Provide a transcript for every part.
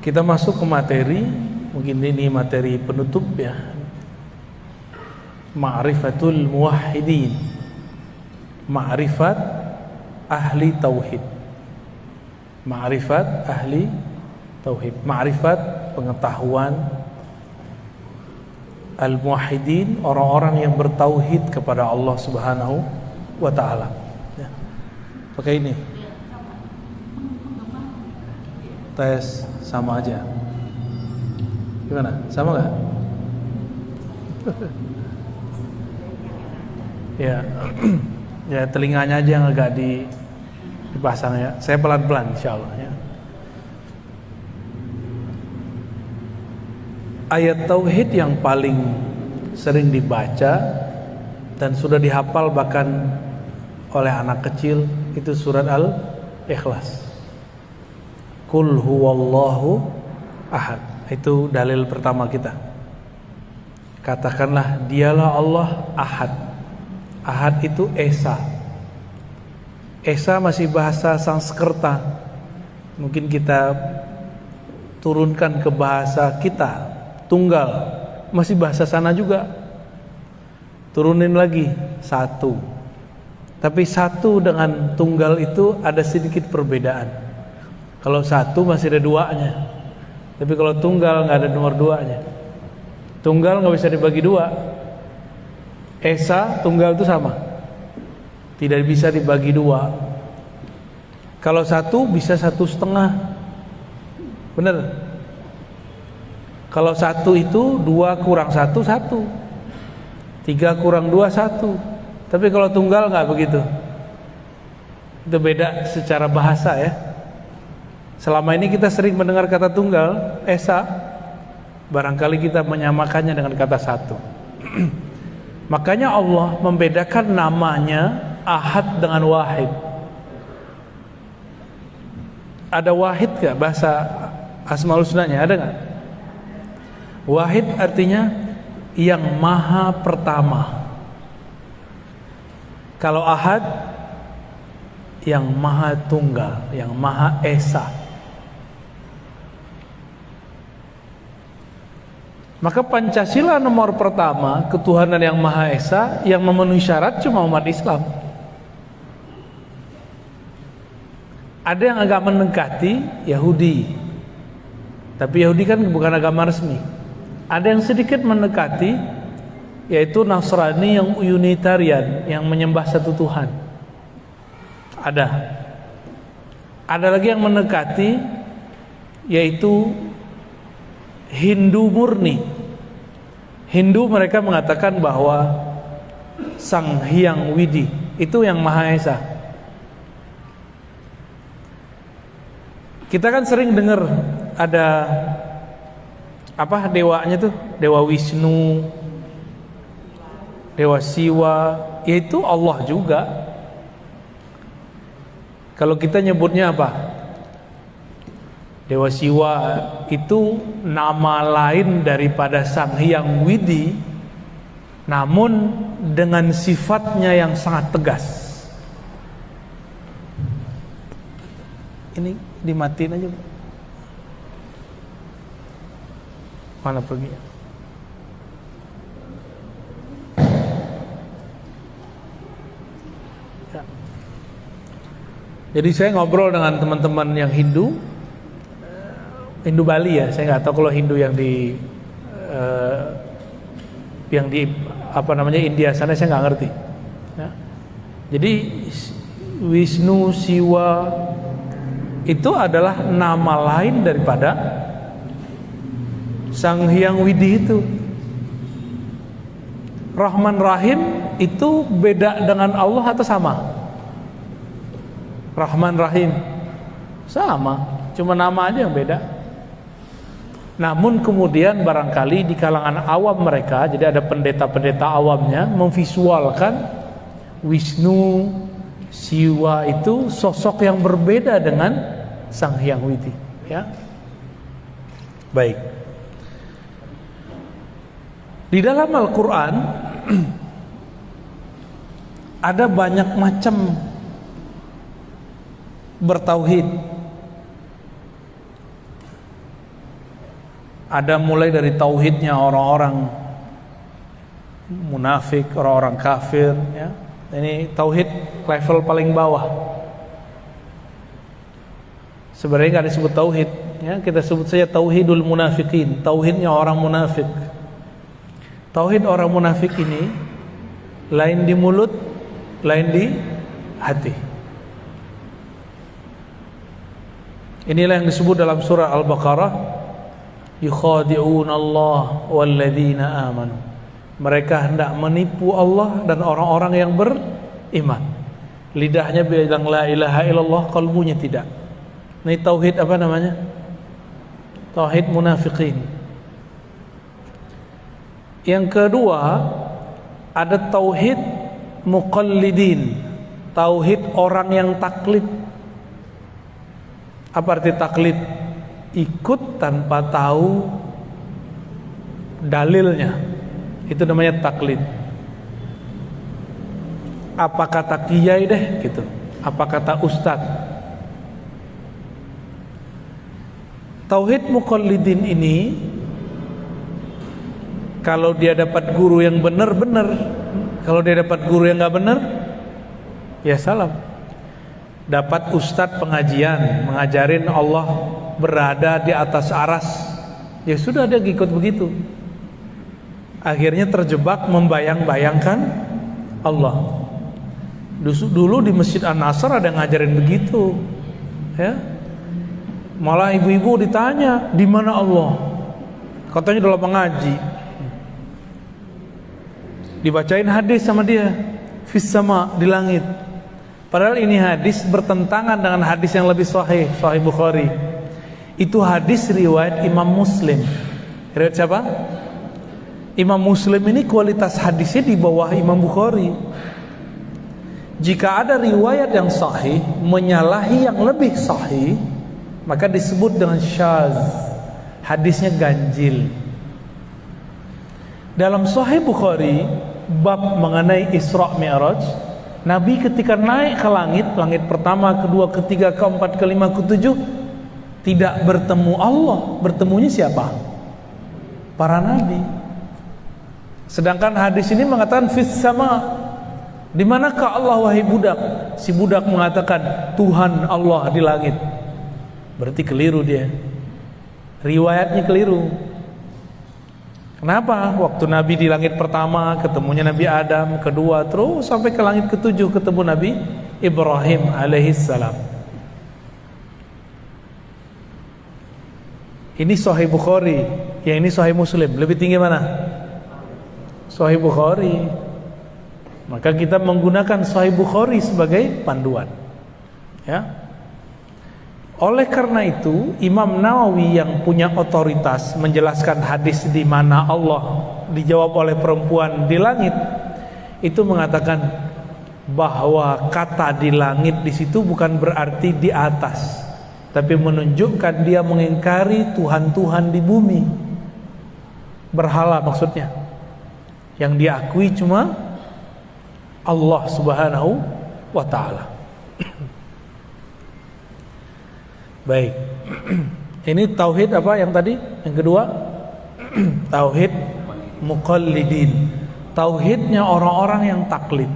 Kita masuk ke materi, mungkin ini materi penutup ya. Ma'rifatul muwahhidin. Ma'rifat ahli tauhid. Ma'rifat ahli tauhid. Ma'rifat pengetahuan al-muwahhidin, orang-orang yang bertauhid kepada Allah Subhanahu wa taala. Ya. Pakai ini. Tes sama aja. Gimana? Sama enggak? Ya. Ya, telinganya aja yang agak dipasang ya. Saya pelan-pelan insyaallah ya. Ayat tauhid yang paling sering dibaca dan sudah dihafal bahkan oleh anak kecil itu surat Al-Ikhlas. Qul huwallahu ahad. Itu dalil pertama kita. Katakanlah dialah Allah ahad. Ahad itu Esa. Esa masih bahasa Sanskerta. Mungkin kita turunkan ke bahasa kita. Tunggal, masih bahasa sana juga. Turunin lagi, satu. Tapi satu dengan tunggal itu ada sedikit perbedaan. Kalau satu masih ada duanya. Tapi kalau tunggal nggak ada nomor duanya. Tunggal nggak bisa dibagi dua. Esa, tunggal itu sama. Tidak bisa dibagi dua. Kalau satu bisa 1,5. Bener? Kalau satu itu 2 kurang 1, 1. 3 kurang 2, 1. Tapi kalau tunggal nggak begitu. Itu beda secara bahasa ya. Selama ini kita sering mendengar kata tunggal, Esa. Barangkali kita menyamakannya dengan kata satu. Makanya Allah membedakan namanya Ahad dengan Wahid. Ada Wahid gak bahasa Asmaul Husnanya? Ada gak? Wahid artinya yang maha pertama. Kalau Ahad yang maha tunggal, yang maha esa. Maka Pancasila nomor pertama, ketuhanan yang maha esa, yang memenuhi syarat cuma umat Islam. Ada yang agak mendekati Yahudi, tapi Yahudi kan bukan agama resmi. Ada yang sedikit mendekati, yaitu Nasrani yang Unitarian, yang menyembah satu Tuhan. Ada lagi yang mendekati, yaitu Hindu murni. Hindu mereka mengatakan bahwa Sang Hyang Widi itu yang Maha Esa. Kita kan sering dengar ada apa dewanya tuh, Dewa Wisnu, Dewa Siwa, yaitu Allah juga. Kalau kita nyebutnya apa? Dewa Siwa itu nama lain daripada Sang Hyang Widi, namun dengan sifatnya yang sangat tegas. Ini dimatiin aja. Mana pergi? Ya. Jadi saya ngobrol dengan teman-teman yang Hindu Bali ya. Saya nggak tahu kalau Hindu yang di apa namanya India sana saya nggak ngerti. Ya. Jadi Wisnu, Siwa itu adalah nama lain daripada Sang Hyang Widi itu. Rahman Rahim itu beda dengan Allah atau sama? Rahman Rahim sama, cuma nama aja yang beda. Namun kemudian barangkali di kalangan awam mereka, jadi ada pendeta-pendeta awamnya memvisualkan Wisnu, Siwa itu sosok yang berbeda dengan Sang Hyang Widi, ya. Baik. Di dalam Al-Quran ada banyak macam bertauhid. Ada mulai dari tauhidnya orang-orang munafik, orang-orang kafir, ya. Ini tauhid level paling bawah. Sebenarnya nggak disebut tauhid, ya. Kita sebut saja tauhidul munafikin, tauhidnya orang munafik. Tauhid orang munafik ini lain di mulut, lain di hati. Inilah yang disebut dalam surah Al-Baqarah, yukhadi'una Allah walladzina amanu. Mereka hendak menipu Allah dan orang-orang yang beriman. Lidahnya bilang la ilaha illallah, kalbunya tidak. Ini tauhid apa namanya? Tauhid munafikin. Yang kedua, ada tauhid muqallidin, tauhid orang yang taklid. Apa arti taklid? Ikut tanpa tahu dalilnya. Itu namanya taklid. Apa kata kiai deh gitu, apa kata ustadz. Tauhid muqallidin ini, kalau dia dapat guru yang benar-benar, kalau dia dapat guru yang nggak benar, ya salam. Dapat ustadz pengajian mengajarin Allah berada di atas aras, ya sudah, dia ikut begitu. Akhirnya terjebak membayang-bayangkan Allah. Dulu di Masjid An-Nasr ada yang ngajarin begitu, ya. Malah ibu-ibu ditanya, di mana Allah? Katanya dalam mengaji. Dibacain hadis sama dia, fis sama, di langit. Padahal ini hadis bertentangan dengan hadis yang lebih sahih, Sahih Bukhari. Itu hadis riwayat Imam Muslim. Riwayat siapa? Imam Muslim ini kualitas hadisnya di bawah Imam Bukhari. Jika ada riwayat yang sahih menyalahi yang lebih sahih, maka disebut dengan syaz, hadisnya ganjil. Dalam Sahih Bukhari, bab mengenai Isra Mi'raj, Nabi ketika naik ke langit, langit pertama, kedua, ketiga, keempat, kelima, ketujuh, tidak bertemu Allah. Bertemunya siapa? Para nabi. Sedangkan hadis ini mengatakan fis sama. Di manakah Allah wahai budak? Si budak mengatakan Tuhan Allah di langit. Berarti keliru dia. Riwayatnya keliru. Kenapa? Waktu Nabi di langit pertama ketemunya Nabi Adam, kedua, terus sampai ke langit ketujuh ketemu Nabi Ibrahim alaihissalam. Ini Sahih Bukhari, yang ini Sahih Muslim. Lebih tinggi mana? Sahih Bukhari. Maka kita menggunakan Sahih Bukhari sebagai panduan, ya. Oleh karena itu, Imam Nawawi yang punya otoritas menjelaskan hadis di mana Allah dijawab oleh perempuan di langit, itu mengatakan bahwa kata di langit di situ bukan berarti di atas, tapi menunjukkan dia mengingkari Tuhan-Tuhan di bumi. Berhala maksudnya. Yang diakui cuma Allah Subhanahu wa ta'ala. Baik. Ini tauhid apa yang tadi? Yang kedua, tauhid muqallidin. Tauhidnya orang-orang yang taklid.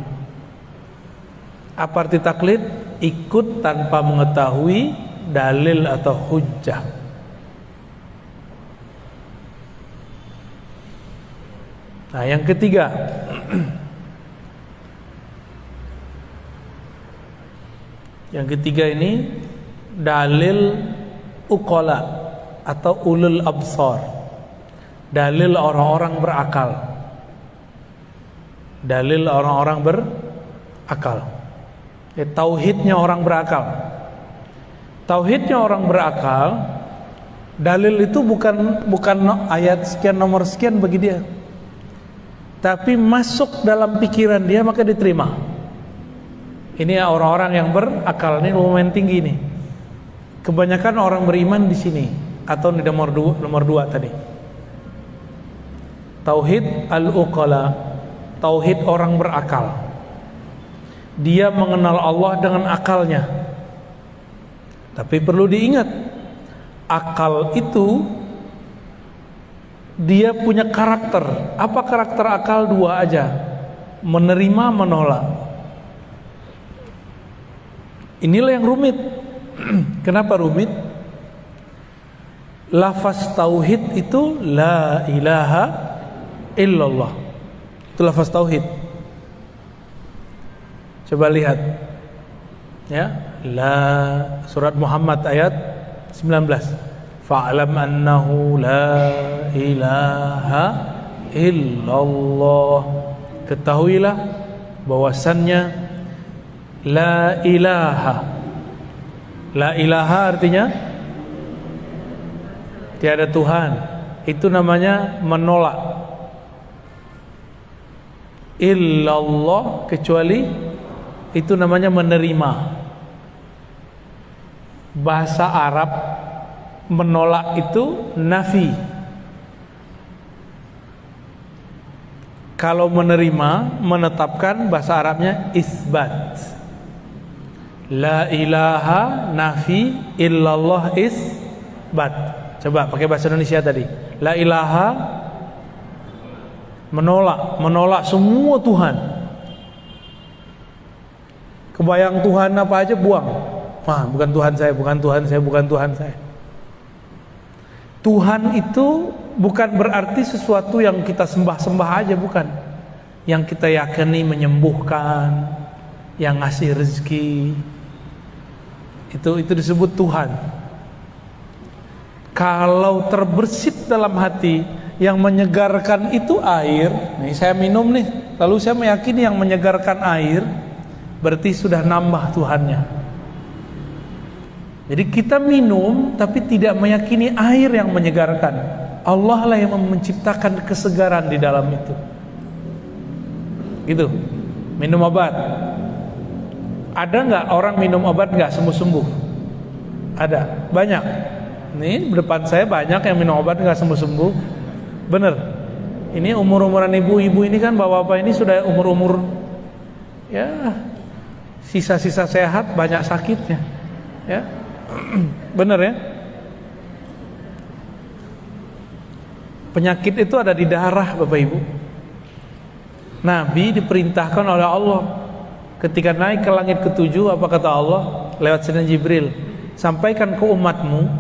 Apa arti taklid? Ikut tanpa mengetahui dalil atau hujjah. Nah, yang ketiga, yang ketiga ini dalil uqala atau ulul absar, dalil orang-orang berakal, dalil orang-orang berakal. Ya, tauhidnya orang berakal. Tauhidnya orang berakal, dalil itu bukan ayat sekian nomor sekian bagi dia, tapi masuk dalam pikiran dia maka diterima. Ini orang-orang yang berakal, ini lumayan tinggi nih. Kebanyakan orang beriman di sini atau di nomor dua tadi. Tauhid al-uqala, tauhid orang berakal. Dia mengenal Allah dengan akalnya. Tapi perlu diingat, akal itu dia punya karakter. Apa karakter akal? Dua aja, menerima, menolak. Inilah yang rumit. Kenapa rumit? Lafaz tauhid itu la ilaha illallah. Itu lafaz tauhid. Coba lihat ya, surat Muhammad ayat 19. Fa'lam annahu la ilaha illallah. Ketahuilah bahwasannya la ilaha. La ilaha artinya tiada Tuhan. Itu namanya menolak. Illallah, kecuali, itu namanya menerima. Bahasa Arab menolak itu nafi. Kalau menerima, menetapkan, bahasa Arabnya isbat. La ilaha nafi, illallah isbat. Coba pakai bahasa Indonesia tadi. La ilaha menolak semua Tuhan. Kebayang Tuhan apa aja buang. Wah, bukan Tuhan saya, bukan Tuhan saya, bukan Tuhan saya. Tuhan itu bukan berarti sesuatu yang kita sembah-sembah aja, bukan. Yang kita yakini menyembuhkan, yang ngasih rezeki. Itu disebut Tuhan. Kalau terbersit dalam hati, yang menyegarkan itu air. Nih saya minum nih, lalu saya meyakini yang menyegarkan air, berarti sudah nambah Tuhannya. Jadi kita minum tapi tidak meyakini air yang menyegarkan. Allah lah yang menciptakan kesegaran di dalam itu. Gitu. Minum obat. Ada nggak orang minum obat nggak sembuh-sembuh? Ada, banyak. Nih depan saya banyak yang minum obat nggak sembuh-sembuh. Bener. Ini umur-umuran ibu-ibu ini kan, bapak-bapak ini sudah umur-umur ya sisa-sisa sehat, banyak sakitnya. Ya. Bener ya. Penyakit itu ada di darah, Bapak Ibu. Nabi diperintahkan oleh Allah ketika naik ke langit ketujuh, apa kata Allah lewat Sayyidina Jibril? Sampaikan ke umatmu,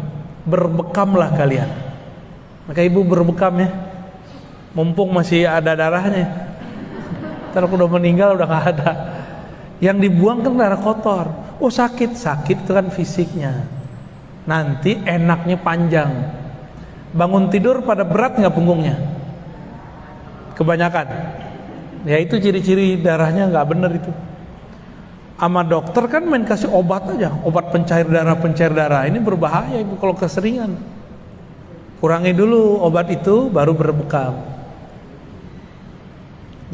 berbekamlah kalian. Maka ibu berbekam ya, mumpung masih ada darahnya. Ntar udah meninggal udah gak ada. Yang dibuang kan darah kotor. Oh sakit itu kan fisiknya. Nanti enaknya panjang. Bangun tidur pada berat nggak punggungnya? Kebanyakan. Ya itu ciri-ciri darahnya nggak bener itu. Sama dokter kan main kasih obat aja, obat pencair darah. Ini berbahaya ibu kalau keseringan. Kurangi dulu obat itu, baru berbekam.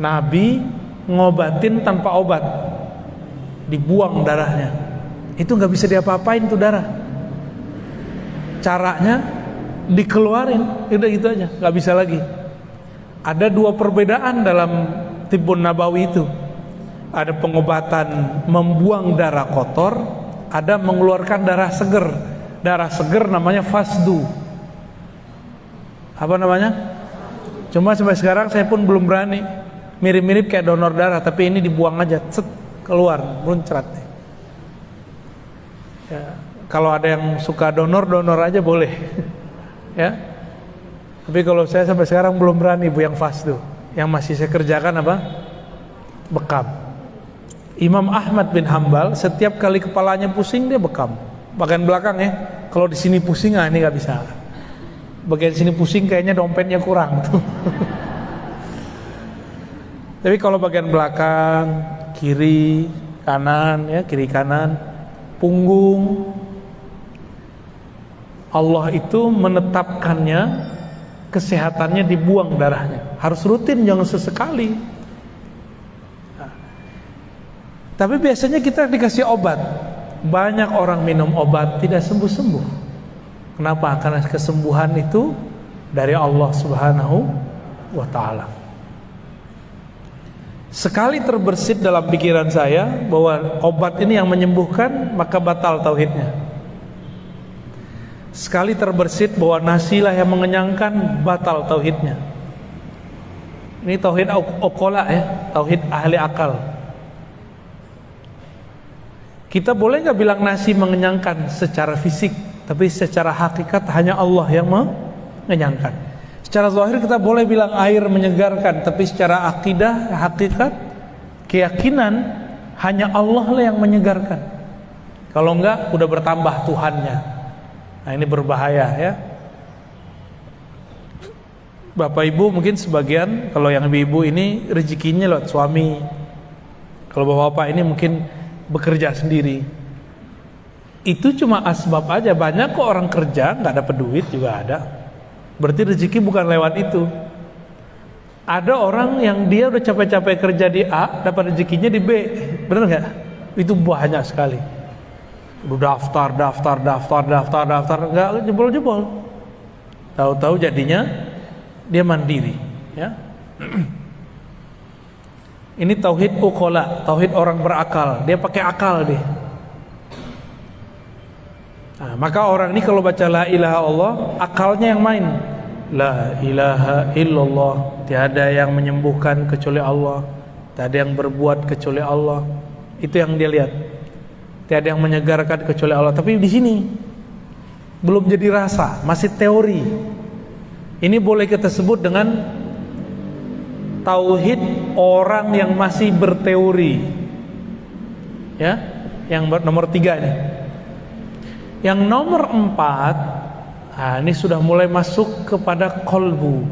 Nabi ngobatin tanpa obat, dibuang darahnya. Itu nggak bisa diapa-apain tuh darah. Caranya dikeluarin, udah gitu aja, nggak bisa lagi. Ada dua perbedaan dalam Tibbun Nabawi itu. Ada pengobatan membuang darah kotor, ada mengeluarkan darah seger. Darah seger namanya fasdu. Apa namanya? Cuma sampai sekarang saya pun belum berani. Mirip-mirip kayak donor darah, tapi ini dibuang aja, set, keluar, muncrat. Ya, kalau ada yang suka donor aja boleh. Ya. Tapi kalau saya sampai sekarang belum berani bu yang fasdu. Yang masih saya kerjakan apa? Bekam. Imam Ahmad bin Hambal setiap kali kepalanya pusing dia bekam. Bagian belakang ya. Kalau di sini pusing, ini nggak bisa. Bagian sini pusing kayaknya dompetnya kurang tuh. Tapi kalau bagian belakang, kiri, kanan, ya kiri kanan, punggung, Allah itu menetapkannya, kesehatannya dibuang darahnya. Harus rutin, jangan sesekali. Nah, tapi biasanya kita dikasih obat. Banyak orang minum obat tidak sembuh-sembuh. Kenapa? Karena kesembuhan itu dari Allah Subhanahu wa ta'ala. Sekali terbersit dalam pikiran saya bahwa obat ini yang menyembuhkan, maka batal tauhidnya. sekali terbersit bahwa nasilah yang mengenyangkan, batal tauhidnya. Ini tauhid uqala ya, tauhid ahli akal. Kita boleh nggak bilang nasi mengenyangkan secara fisik, tapi secara hakikat hanya Allah yang mengenyangkan. Secara zahir kita boleh bilang air menyegarkan, tapi secara akidah, hakikat, keyakinan hanya Allah lah yang menyegarkan. Kalau enggak, udah bertambah Tuhannya. Nah, ini berbahaya ya. Bapak Ibu mungkin sebagian, kalau yang ibu-ibu ini rezekinya lewat suami. Kalau bapak-bapak ini mungkin bekerja sendiri. Itu cuma asbab aja. Banyak kok orang kerja nggak dapat duit juga ada. Berarti rezeki bukan lewat itu. Ada orang yang dia udah capek-capek kerja di A, dapat rezekinya di B. Benar nggak? Itu banyak sekali. Udah daftar, nggak jebol-jebol. Tahu-tahu jadinya dia mandiri, ya. Ini tauhid uqala, tauhid orang berakal. Dia pakai akal deh. Nah, maka orang ini kalau baca la ilaha Allah, akalnya yang main. La ilaha illallah, tiada yang menyembuhkan kecuali Allah, tiada yang berbuat kecuali Allah. Itu yang dia lihat. Tiada yang menyegarkan kecuali Allah. Tapi di sini belum jadi rasa, masih teori. Ini boleh kita sebut dengan tauhid orang yang masih berteori. Ya, yang nomor 3 ini. Yang nomor 4, nah ini sudah mulai masuk kepada kolbu.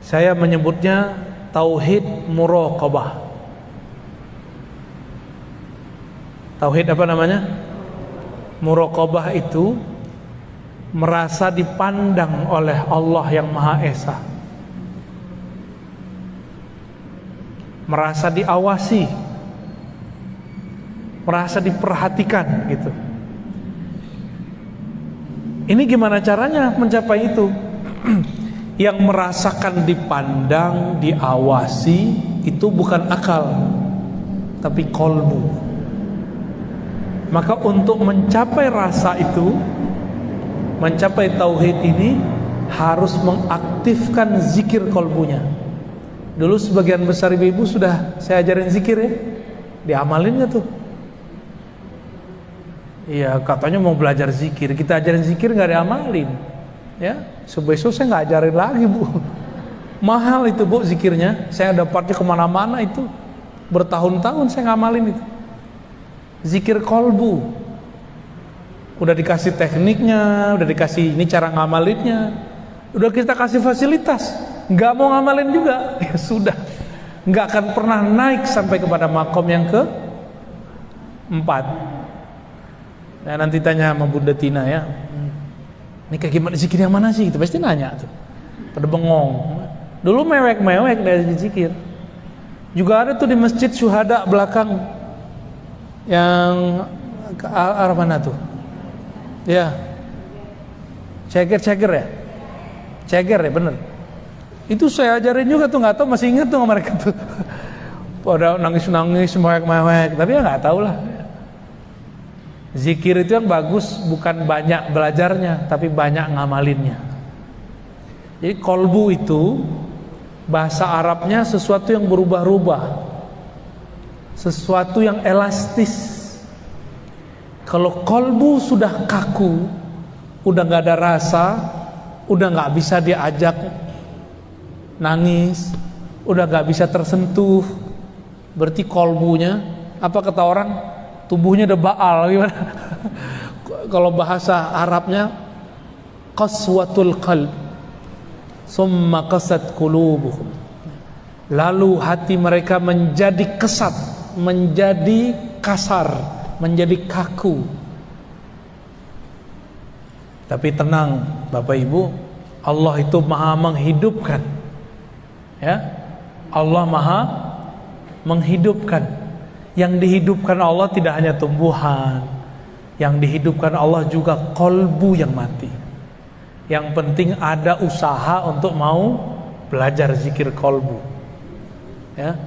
Saya menyebutnya tauhid muraqabah. Tauhid apa namanya? Muraqabah itu merasa dipandang oleh Allah yang Maha Esa, merasa diawasi, merasa diperhatikan gitu. Ini gimana caranya mencapai itu? Yang merasakan dipandang, diawasi itu bukan akal, tapi kolbu. Maka untuk mencapai rasa itu, mencapai tauhid ini, harus mengaktifkan zikir kolbunya. Dulu sebagian besar ibu-ibu sudah saya ajarin zikir ya, diamalinnya tuh. Iya, katanya mau belajar zikir, kita ajarin zikir nggak diamalin, ya. Besok saya nggak ajarin lagi bu. Mahal itu bu zikirnya, saya dapatnya kemana-mana itu, bertahun-tahun saya ngamalin itu. Zikir kolbu, udah dikasih tekniknya, udah dikasih ini cara ngamalinnya, udah kita kasih fasilitas, nggak mau ngamalin juga, ya sudah, nggak akan pernah naik sampai kepada makom yang ke-4. Nah, nanti tanya sama Bunda Tina ya, ini kayak gimana zikir yang mana sih? Itu pasti nanya tuh, pada bengong. Dulu mewek-mewek dari zikir. Juga ada tuh di masjid Syuhada belakang, yang ke arah mana tuh? Ya, ceger ya, ceger ya bener. Itu saya ajarin juga tuh, nggak tahu masih ingat tuh mereka tuh. Pada nangis mewek, tapi ya nggak tahu lah. Zikir itu yang bagus bukan banyak belajarnya, tapi banyak ngamalinnya. Jadi kolbu itu bahasa Arabnya sesuatu yang berubah-ubah, sesuatu yang elastis. Kalau kolbu sudah kaku, udah nggak ada rasa, udah nggak bisa diajak nangis, udah nggak bisa tersentuh, berarti kolbunya, apa kata orang, tubuhnya udah baal gimana? Kalau bahasa Arabnya qaswatul qalb, summa qasat qulubuhum. Lalu hati mereka menjadi kesat, menjadi kasar, menjadi kaku. Tapi tenang Bapak Ibu, Allah itu maha menghidupkan, ya. Allah maha menghidupkan. Yang dihidupkan Allah tidak hanya tumbuhan, yang dihidupkan Allah juga kolbu yang mati. Yang penting ada usaha untuk mau belajar zikir kolbu, ya.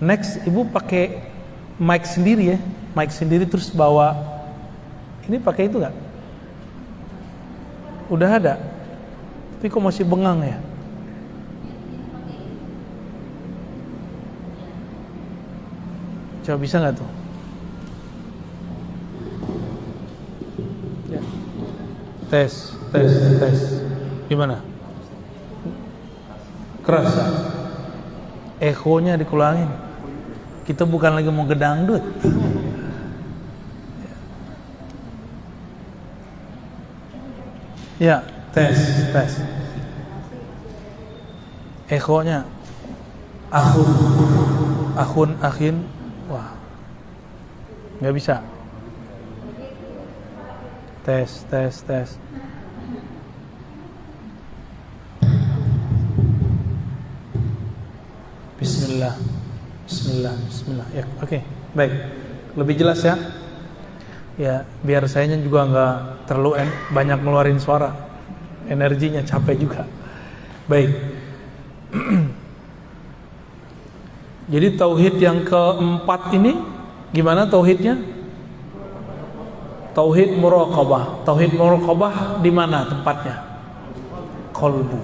Next, ibu pakai mic sendiri ya, mic sendiri terus bawa. Ini pakai itu nggak? Udah ada, tapi kok masih bengang ya? Coba bisa nggak tuh? Ya. Tes. Gimana? Keras ya? Ekonya dikurangin. Kita bukan lagi mau gedangdut. Ya, tes. Ekonya. Akhin. Wah. Nggak bisa. Tes. Bismillah. Ya, oke. Baik. Lebih jelas ya? Ya, biar sayanya juga nggak terlalu banyak ngeluarin suara. Energinya capek juga. Baik. Jadi tauhid yang keempat ini gimana tauhidnya? Tauhid muraqabah. Tauhid muraqabah di mana tempatnya? Qalbu.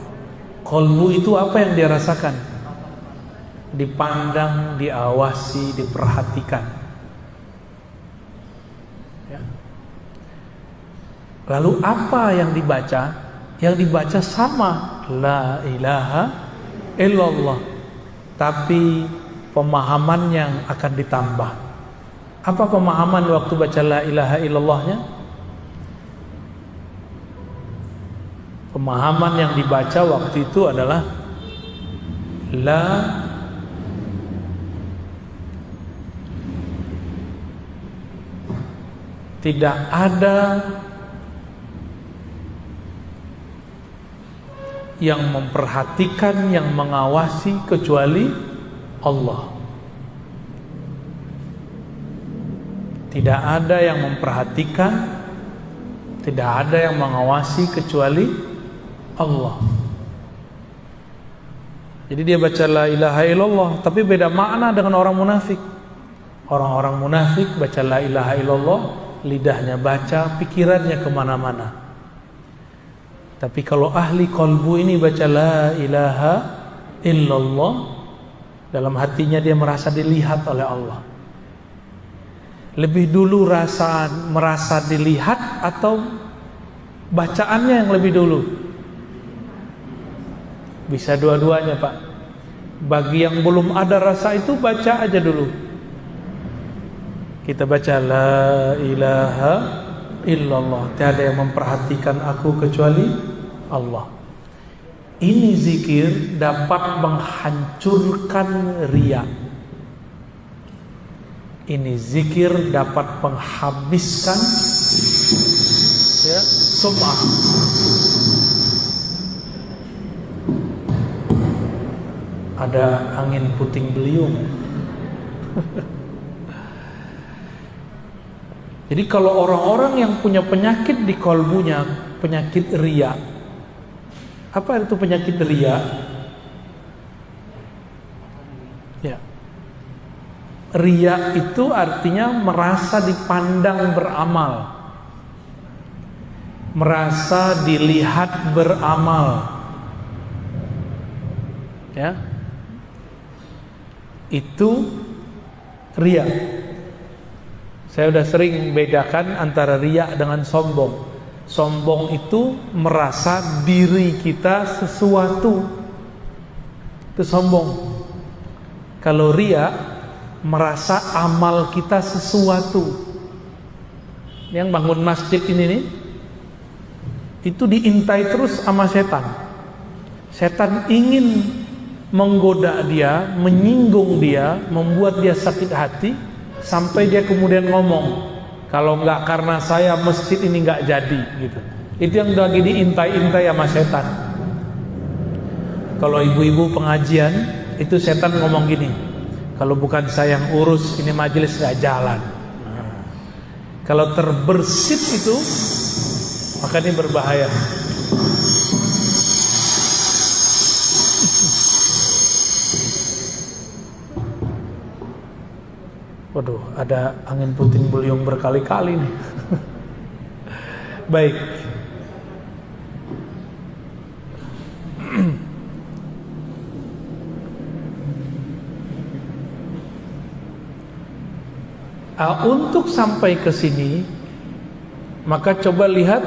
Qalbu itu apa yang dia rasakan? Dipandang, diawasi, diperhatikan. Ya. Lalu apa yang dibaca? Yang dibaca sama, la ilaha illallah. Tapi pemahaman yang akan ditambah. Apa pemahaman waktu baca la ilaha illallahnya? Pemahaman yang dibaca waktu itu adalah tidak ada yang memperhatikan, yang mengawasi kecuali Allah. Tidak ada yang memperhatikan, tidak ada yang mengawasi kecuali Allah. Jadi dia baca la ilaha illallah, tapi beda makna dengan orang munafik. Orang-orang munafik baca la ilaha illallah, lidahnya baca, pikirannya kemana-mana. Tapi kalau ahli qalbu ini baca la ilaha illallah, dalam hatinya dia merasa dilihat oleh Allah. Lebih dulu merasa dilihat atau bacaannya yang lebih dulu? Bisa dua-duanya, Pak. Bagi yang belum ada rasa itu, baca aja dulu. Kita baca la ilaha illallah, tiada yang memperhatikan aku kecuali Allah. Ini zikir dapat menghancurkan riya. Ini zikir dapat menghabiskan ya, sum'ah. Ada angin puting beliung. Jadi kalau orang-orang yang punya penyakit di kolbunya, penyakit riya. Apa itu penyakit riya? Ya. Riya itu artinya merasa dipandang beramal, merasa dilihat beramal. Ya. Itu riya. Saya sudah sering bedakan antara riya dengan sombong. Sombong itu merasa diri kita sesuatu. Itu sombong. Kalau riya merasa amal kita sesuatu. Yang bangun masjid ini nih, itu diintai terus sama setan. Setan ingin menggoda dia, menyinggung dia, membuat dia sakit hati, sampai dia kemudian ngomong, kalau enggak karena saya masjid ini enggak jadi gitu. Itu yang lagi diintai-intai sama setan. Kalau ibu-ibu pengajian, itu setan ngomong gini, kalau bukan saya yang urus ini majelis enggak jalan. Kalau terbersit itu, maka ini berbahaya. Waduh, ada angin puting beliung berkali-kali nih. Baik. Untuk sampai ke sini, maka coba lihat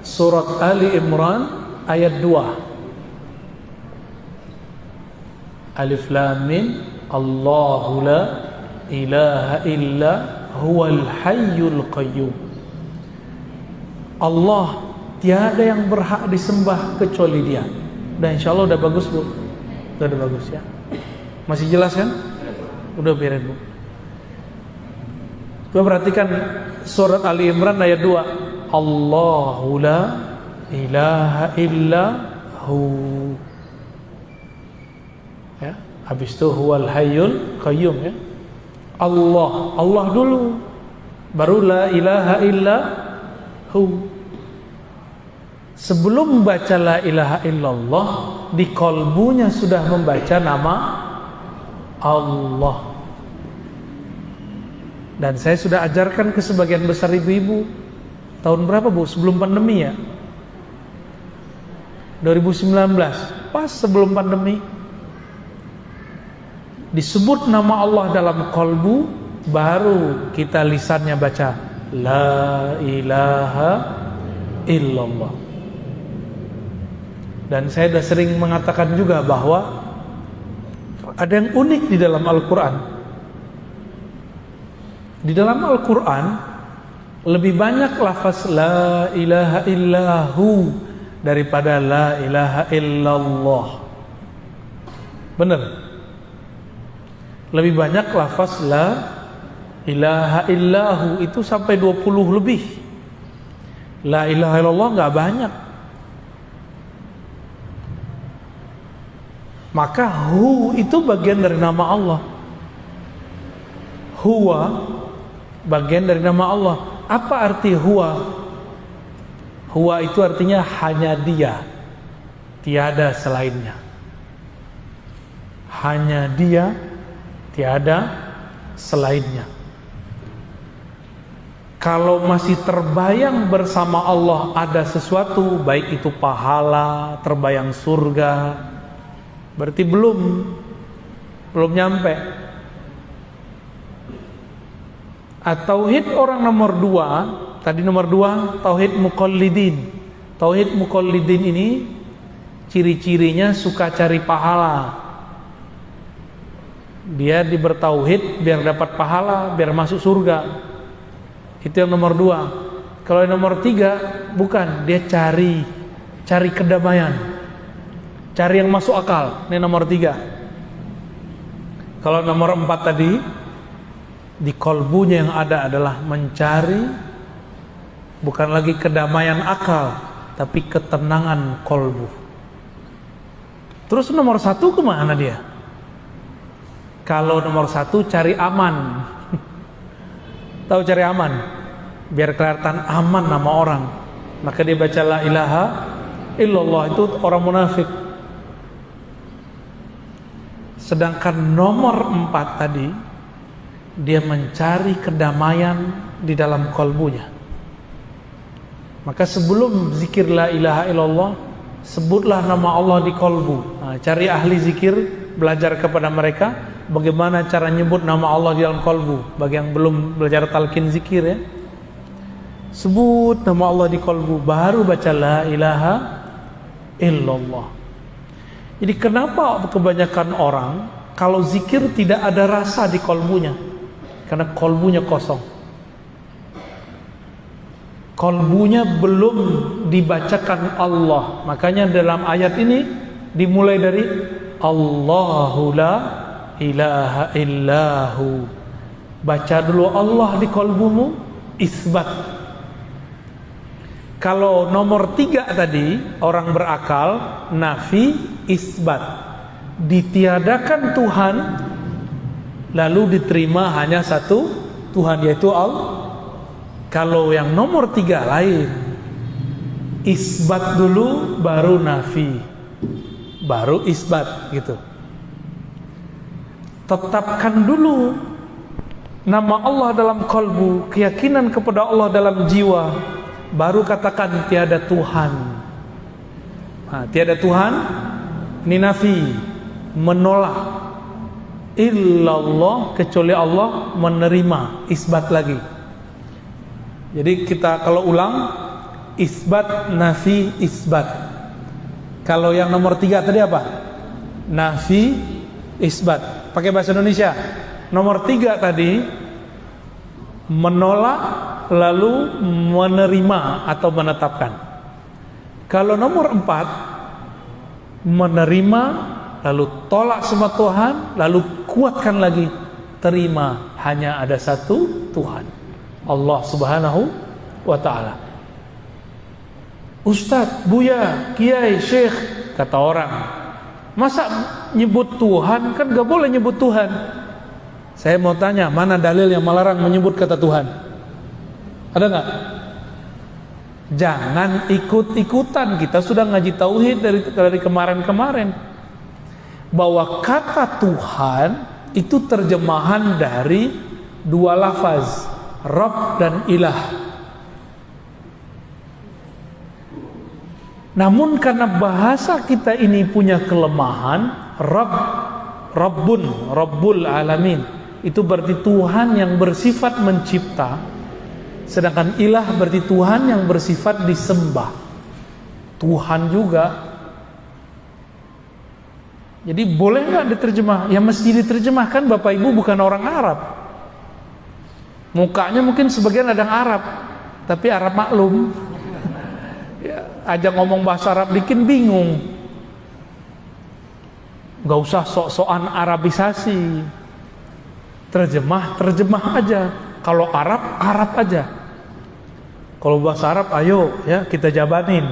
surat Ali Imran ayat 2. Alif Lam Mim, Allahu la ilaha illa huwal hayyul qayyum. Allah tiada yang berhak disembah kecuali Dia. Dan insya Allah udah bagus, Bu. Udah bagus ya. Masih jelas kan? Udah beres, Bu. Coba perhatikan surat Ali Imran ayat 2. Allahu la ilaha illa hu. Ya, habis itu huwal hayyul qayyum ya. Allah dulu, baru la ilaha illa hu. Sebelum membaca la ilaha illallah, di kolbunya sudah membaca nama Allah. Dan saya sudah ajarkan ke sebagian besar ibu-ibu. Tahun berapa, Bu? Sebelum pandemi ya? 2019, pas sebelum pandemi. Disebut nama Allah dalam kolbu, baru kita lisannya baca la ilaha illallah. Dan saya sudah sering mengatakan juga bahwa ada yang unik di dalam Al-Quran. Di dalam Al-Quran lebih banyak lafaz la ilaha illahu daripada la ilaha illallah. Benar? Lebih banyak lafaz la ilaha illahu itu sampai 20 lebih. La ilaha illallah nggak banyak. Maka hu itu bagian dari nama Allah. Huwa bagian dari nama Allah. Apa arti huwa? Huwa itu artinya hanya Dia, tiada selainnya. Hanya Dia, tiada selainnya. Kalau masih terbayang bersama Allah ada sesuatu, baik itu pahala, terbayang surga, berarti belum nyampe. Tauhid orang nomor 2, tadi nomor 2 tauhid muqallidin. Tauhid muqallidin ini ciri-cirinya suka cari pahala. Dia bertauhid biar dapat pahala, biar masuk surga. Itu yang nomor 2. Kalau yang nomor 3 bukan, dia cari kedamaian, cari yang masuk akal. Ini nomor 3. Kalau nomor 4 tadi, di kolbunya yang ada adalah mencari bukan lagi kedamaian akal, tapi ketenangan kolbu. Terus nomor 1 kemana dia? Kalau nomor 1 cari aman. Tahu cari aman? Biar kelihatan aman nama orang, maka dia baca la ilaha illallah. Itu orang munafik. Sedangkan nomor 4 tadi, dia mencari kedamaian di dalam kolbunya. Maka sebelum zikir la ilaha illallah, sebutlah nama Allah di kolbu. Cari ahli zikir, belajar kepada mereka bagaimana cara nyebut nama Allah di dalam kolbu. Bagi yang belum belajar talqin zikir ya, sebut nama Allah di kolbu, baru baca la ilaha illallah. Jadi kenapa kebanyakan orang kalau zikir tidak ada rasa di kolbunya? Karena kolbunya kosong. Kolbunya belum dibacakan Allah. Makanya dalam ayat ini dimulai dari Allahu la ilaha illahu. Baca dulu Allah di kolbumu, isbat. Kalau nomor 3 tadi, orang berakal, nafi, isbat. Ditiadakan Tuhan, lalu diterima hanya satu Tuhan, yaitu Allah. Kalau yang nomor 3 lain, isbat dulu baru nafi, baru isbat gitu. Tetapkan dulu nama Allah dalam kalbu, keyakinan kepada Allah dalam jiwa, baru katakan tiada Tuhan. Tiada Tuhan ini nafi, menolak. Illallah, kecuali Allah, menerima, isbat lagi. Jadi kita kalau ulang, isbat, nafi, isbat. Kalau yang nomor 3 tadi apa? Nafi, isbat. Pakai bahasa Indonesia. Nomor 3 tadi menolak lalu menerima atau menetapkan. Kalau nomor 4 menerima lalu tolak semua Tuhan, lalu kuatkan lagi, terima hanya ada satu Tuhan, Allah Subhanahu wa ta'ala. Ustadz, Buya, Kiai, Syekh, kata orang, masa nyebut Tuhan? Kan gak boleh nyebut Tuhan. Saya mau tanya, mana dalil yang melarang menyebut kata Tuhan? Ada gak? Jangan ikut-ikutan. Kita sudah ngaji tauhid dari kemarin-kemarin, bahwa kata Tuhan itu terjemahan dari 2 lafaz, Rabb dan Ilah. Namun karena bahasa kita ini punya kelemahan, Rabbul Alamin, itu berarti Tuhan yang bersifat mencipta, sedangkan Ilah berarti Tuhan yang bersifat disembah. Tuhan juga. Jadi boleh nggak diterjemah? Ya mesti diterjemahkan. Bapak Ibu bukan orang Arab. Mukanya mungkin sebagian ada yang Arab, tapi Arab maklum. Ya, aja ngomong bahasa Arab bikin bingung. Nggak usah sok-sokan Arabisasi. Terjemah aja. Kalau Arab aja. Kalau bahasa Arab, ayo ya kita jabanin.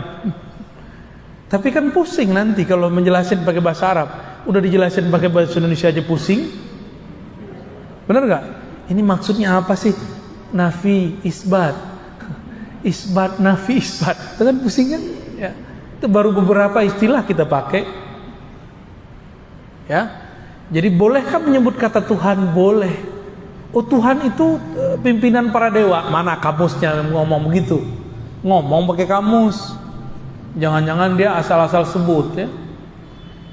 Tapi kan pusing nanti kalau menjelasin pakai bahasa Arab. Udah dijelasin pakai bahasa Indonesia aja pusing. Benar gak? Ini maksudnya apa sih? Nafi, isbat. Isbat, nafi, isbat. Itu kan pusing kan? Ya. Itu baru beberapa istilah kita pakai. Ya. Jadi bolehkah menyebut kata Tuhan? Boleh. Oh, Tuhan itu pimpinan para dewa. Mana kamusnya ngomong begitu? Ngomong pakai kamus. Jangan-jangan dia asal-asal sebut ya.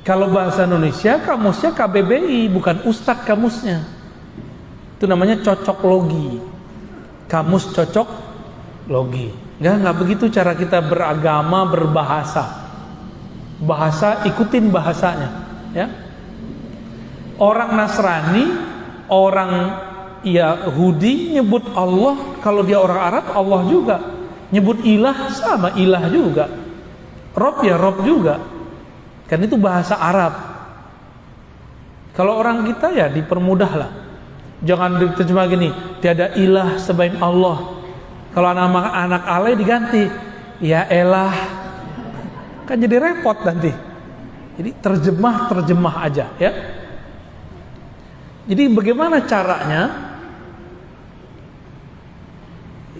Kalau bahasa Indonesia kamusnya KBBI, bukan Ustadz kamusnya. Itu namanya cocok logi. Kamus cocok logi. Enggak begitu cara kita beragama, berbahasa. Bahasa ikutin bahasanya, ya. Orang Nasrani, orang Yahudi nyebut Allah, kalau dia orang Arab Allah juga. Nyebut ilah sama ilah juga. Rob ya Rob juga. Kan itu bahasa Arab. Kalau orang kita ya dipermudah lah. Jangan diterjemah gini, tiada ilah selain Allah. Kalau anak alay diganti, ya elah. Kan jadi repot nanti. Jadi terjemah aja ya. Jadi bagaimana caranya?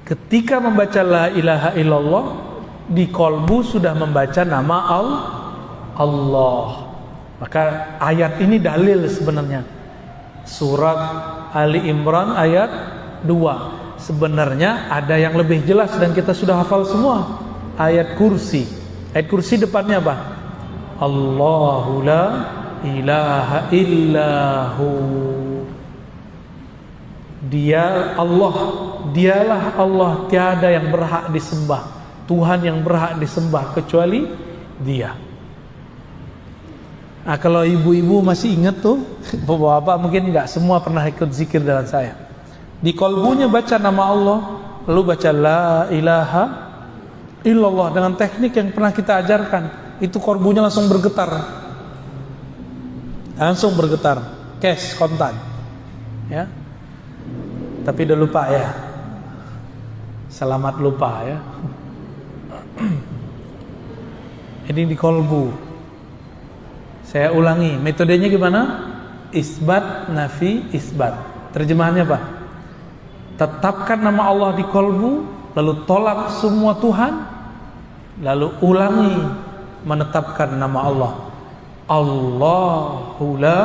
Ketika membaca la ilaha illallah, di kolbu sudah membaca nama Allah. Maka ayat ini dalil sebenarnya. Surat Ali Imran ayat 2. Sebenarnya ada yang lebih jelas dan kita sudah hafal semua. Ayat kursi. Ayat kursi depannya apa? Allahu la ilaha illahu. Dia Allah, dialah Allah, tiada yang berhak disembah. Tuhan yang berhak disembah kecuali Dia. Nah, kalau ibu-ibu masih ingat tuh, bapak-bapak mungkin nggak semua pernah ikut zikir dengan saya. Di kolbunya baca nama Allah, lalu baca la ilaha illallah dengan teknik yang pernah kita ajarkan. Itu kolbunya langsung bergetar, cash kontan, ya. Tapi udah lupa ya. Selamat lupa ya. Ini di kolbu. Saya ulangi, metodenya gimana? Isbat, nafi, isbat. Terjemahannya apa? Tetapkan nama Allah di kolbu, lalu tolak semua Tuhan, lalu ulangi menetapkan nama Allah. Allahu la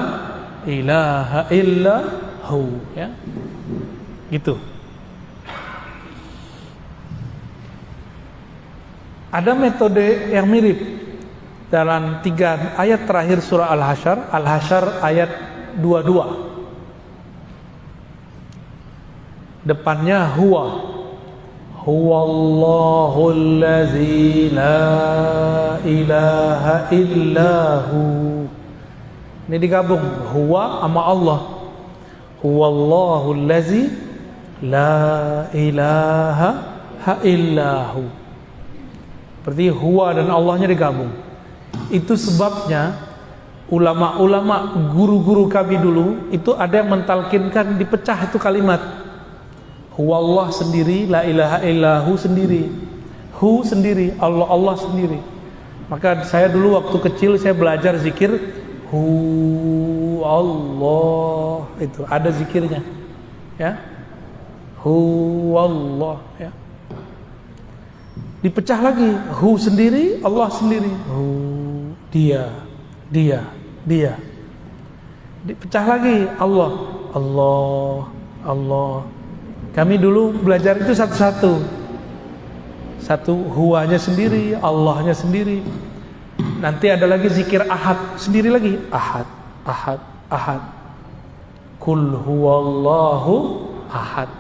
ilaha illa hu, ya. Gitu. Ada metode yang mirip dalam 3 ayat terakhir surah Al-Hasyr. Al-Hasyr ayat 22. Depannya huwa. Huwallahul ladzi la ilaha illahu. Ini digabung huwa sama Allah. Huwallahul ladzi la ilaha illahu. Berarti huwa dan Allahnya digabung. Itu sebabnya ulama-ulama, guru-guru kami dulu itu ada yang mentalkinkan dipecah itu kalimat. Huwallah sendiri, la ilaha illahu sendiri, hu sendiri, Allah Allah sendiri. Maka saya dulu waktu kecil saya belajar zikir hu Allah, itu ada zikirnya, ya. Hu Allah, ya. Dipecah lagi, hu sendiri, Allah sendiri, hu dia. Dipecah lagi, Allah. Kami dulu belajar itu satu-satu. Satu huwanya sendiri, Allahnya sendiri. Nanti ada lagi zikir ahad sendiri lagi. Ahad. Kul huwallahu ahad.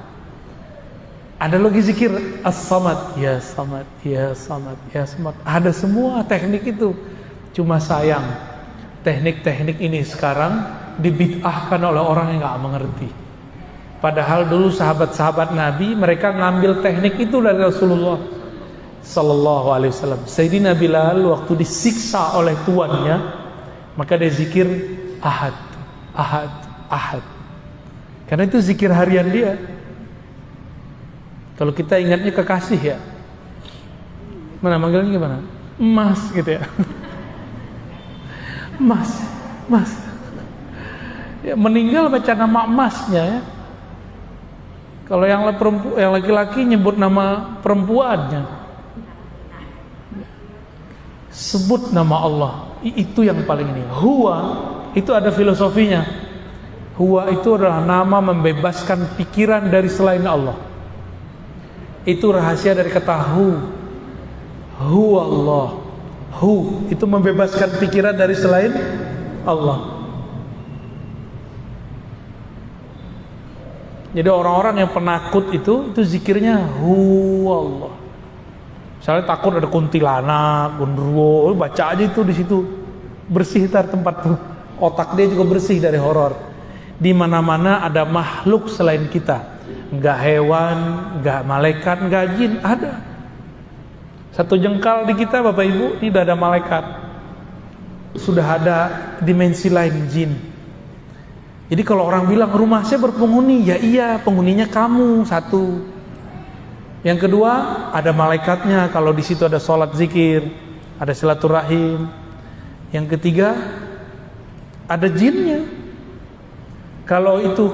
Ada lagi zikir as-samad, ya samad, ya samad, ya samad. Ada semua teknik itu. Cuma sayang, teknik-teknik ini sekarang dibid'ahkan oleh orang yang nggak mengerti. Padahal dulu sahabat-sahabat Nabi mereka ngambil teknik itu dari Rasulullah Sallallahu Alaihi Wasallam. Sayyidina Bilal waktu disiksa oleh tuannya, maka dia zikir ahad. Karena itu zikir harian dia. Kalau kita ingatnya kekasih ya, mana manggilnya gimana? Mas gitu ya. Mas. Ya, meninggal baca nama emasnya ya. Kalau yang laki-laki nyebut nama perempuannya, sebut nama Allah, itu yang paling ini. Huwa itu ada filosofinya. Huwa itu adalah nama membebaskan pikiran dari selain Allah. Itu rahasia dari kata hu. Huwa Allah. Hu itu membebaskan pikiran dari selain Allah. Jadi orang-orang yang penakut itu zikirnya hu Allah. Misalnya takut ada kuntilanak, gondrowo, baca aja itu di situ. Bersih tar tempat tuh. Otak dia juga bersih dari horor. Di mana-mana ada makhluk selain kita. Enggak hewan, enggak malaikat, enggak jin, ada. Satu jengkal di kita Bapak Ibu, ini udah ada malaikat. Sudah ada dimensi lain, jin. Jadi kalau orang bilang rumah saya berpenghuni, ya iya, penghuninya kamu satu. Yang kedua, ada malaikatnya kalau di situ ada sholat zikir, ada silaturahim. Yang ketiga, ada jinnya. Kalau itu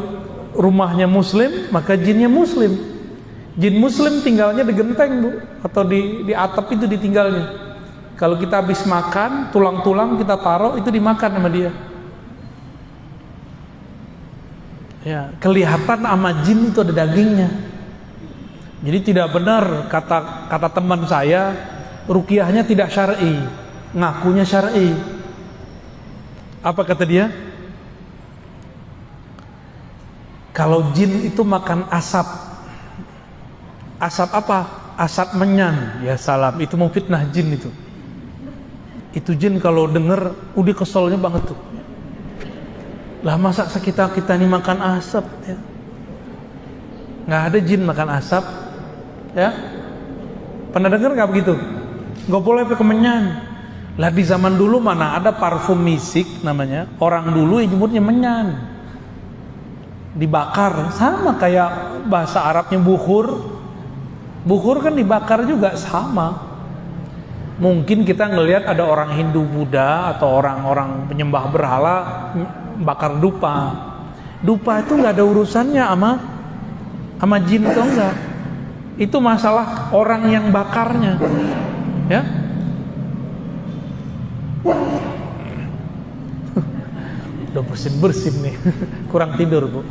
rumahnya muslim, maka jinnya muslim. Jin muslim tinggalnya di genteng, Bu, atau di atap itu ditinggalnya. Kalau kita habis makan, tulang-tulang kita taruh itu dimakan sama dia. Ya, kelihatan sama jin itu ada dagingnya. Jadi tidak benar kata teman saya, ruqyahnya tidak syar'i, ngakunya syar'i. Apa kata dia? Kalau jin itu makan asap. Asap apa? Asap menyan. Ya salam, itu mau fitnah jin itu. Itu jin kalau denger, udah keselnya banget tuh. Lah masa kita ini makan asap ya? Nggak ada jin makan asap ya? Pernah dengar nggak begitu? Nggak boleh pakai menyan. Lah di zaman dulu mana ada parfum misik namanya, orang dulu yang nyebutnya menyan, dibakar, sama kayak bahasa Arabnya bukhur. Bukhur kan dibakar juga, sama. Mungkin kita ngelihat ada orang Hindu Buddha atau orang-orang penyembah berhala bakar dupa. Dupa itu nggak ada urusannya sama jin atau enggak. Itu masalah orang yang bakarnya, ya. Udah bersin nih, kurang tidur Bu.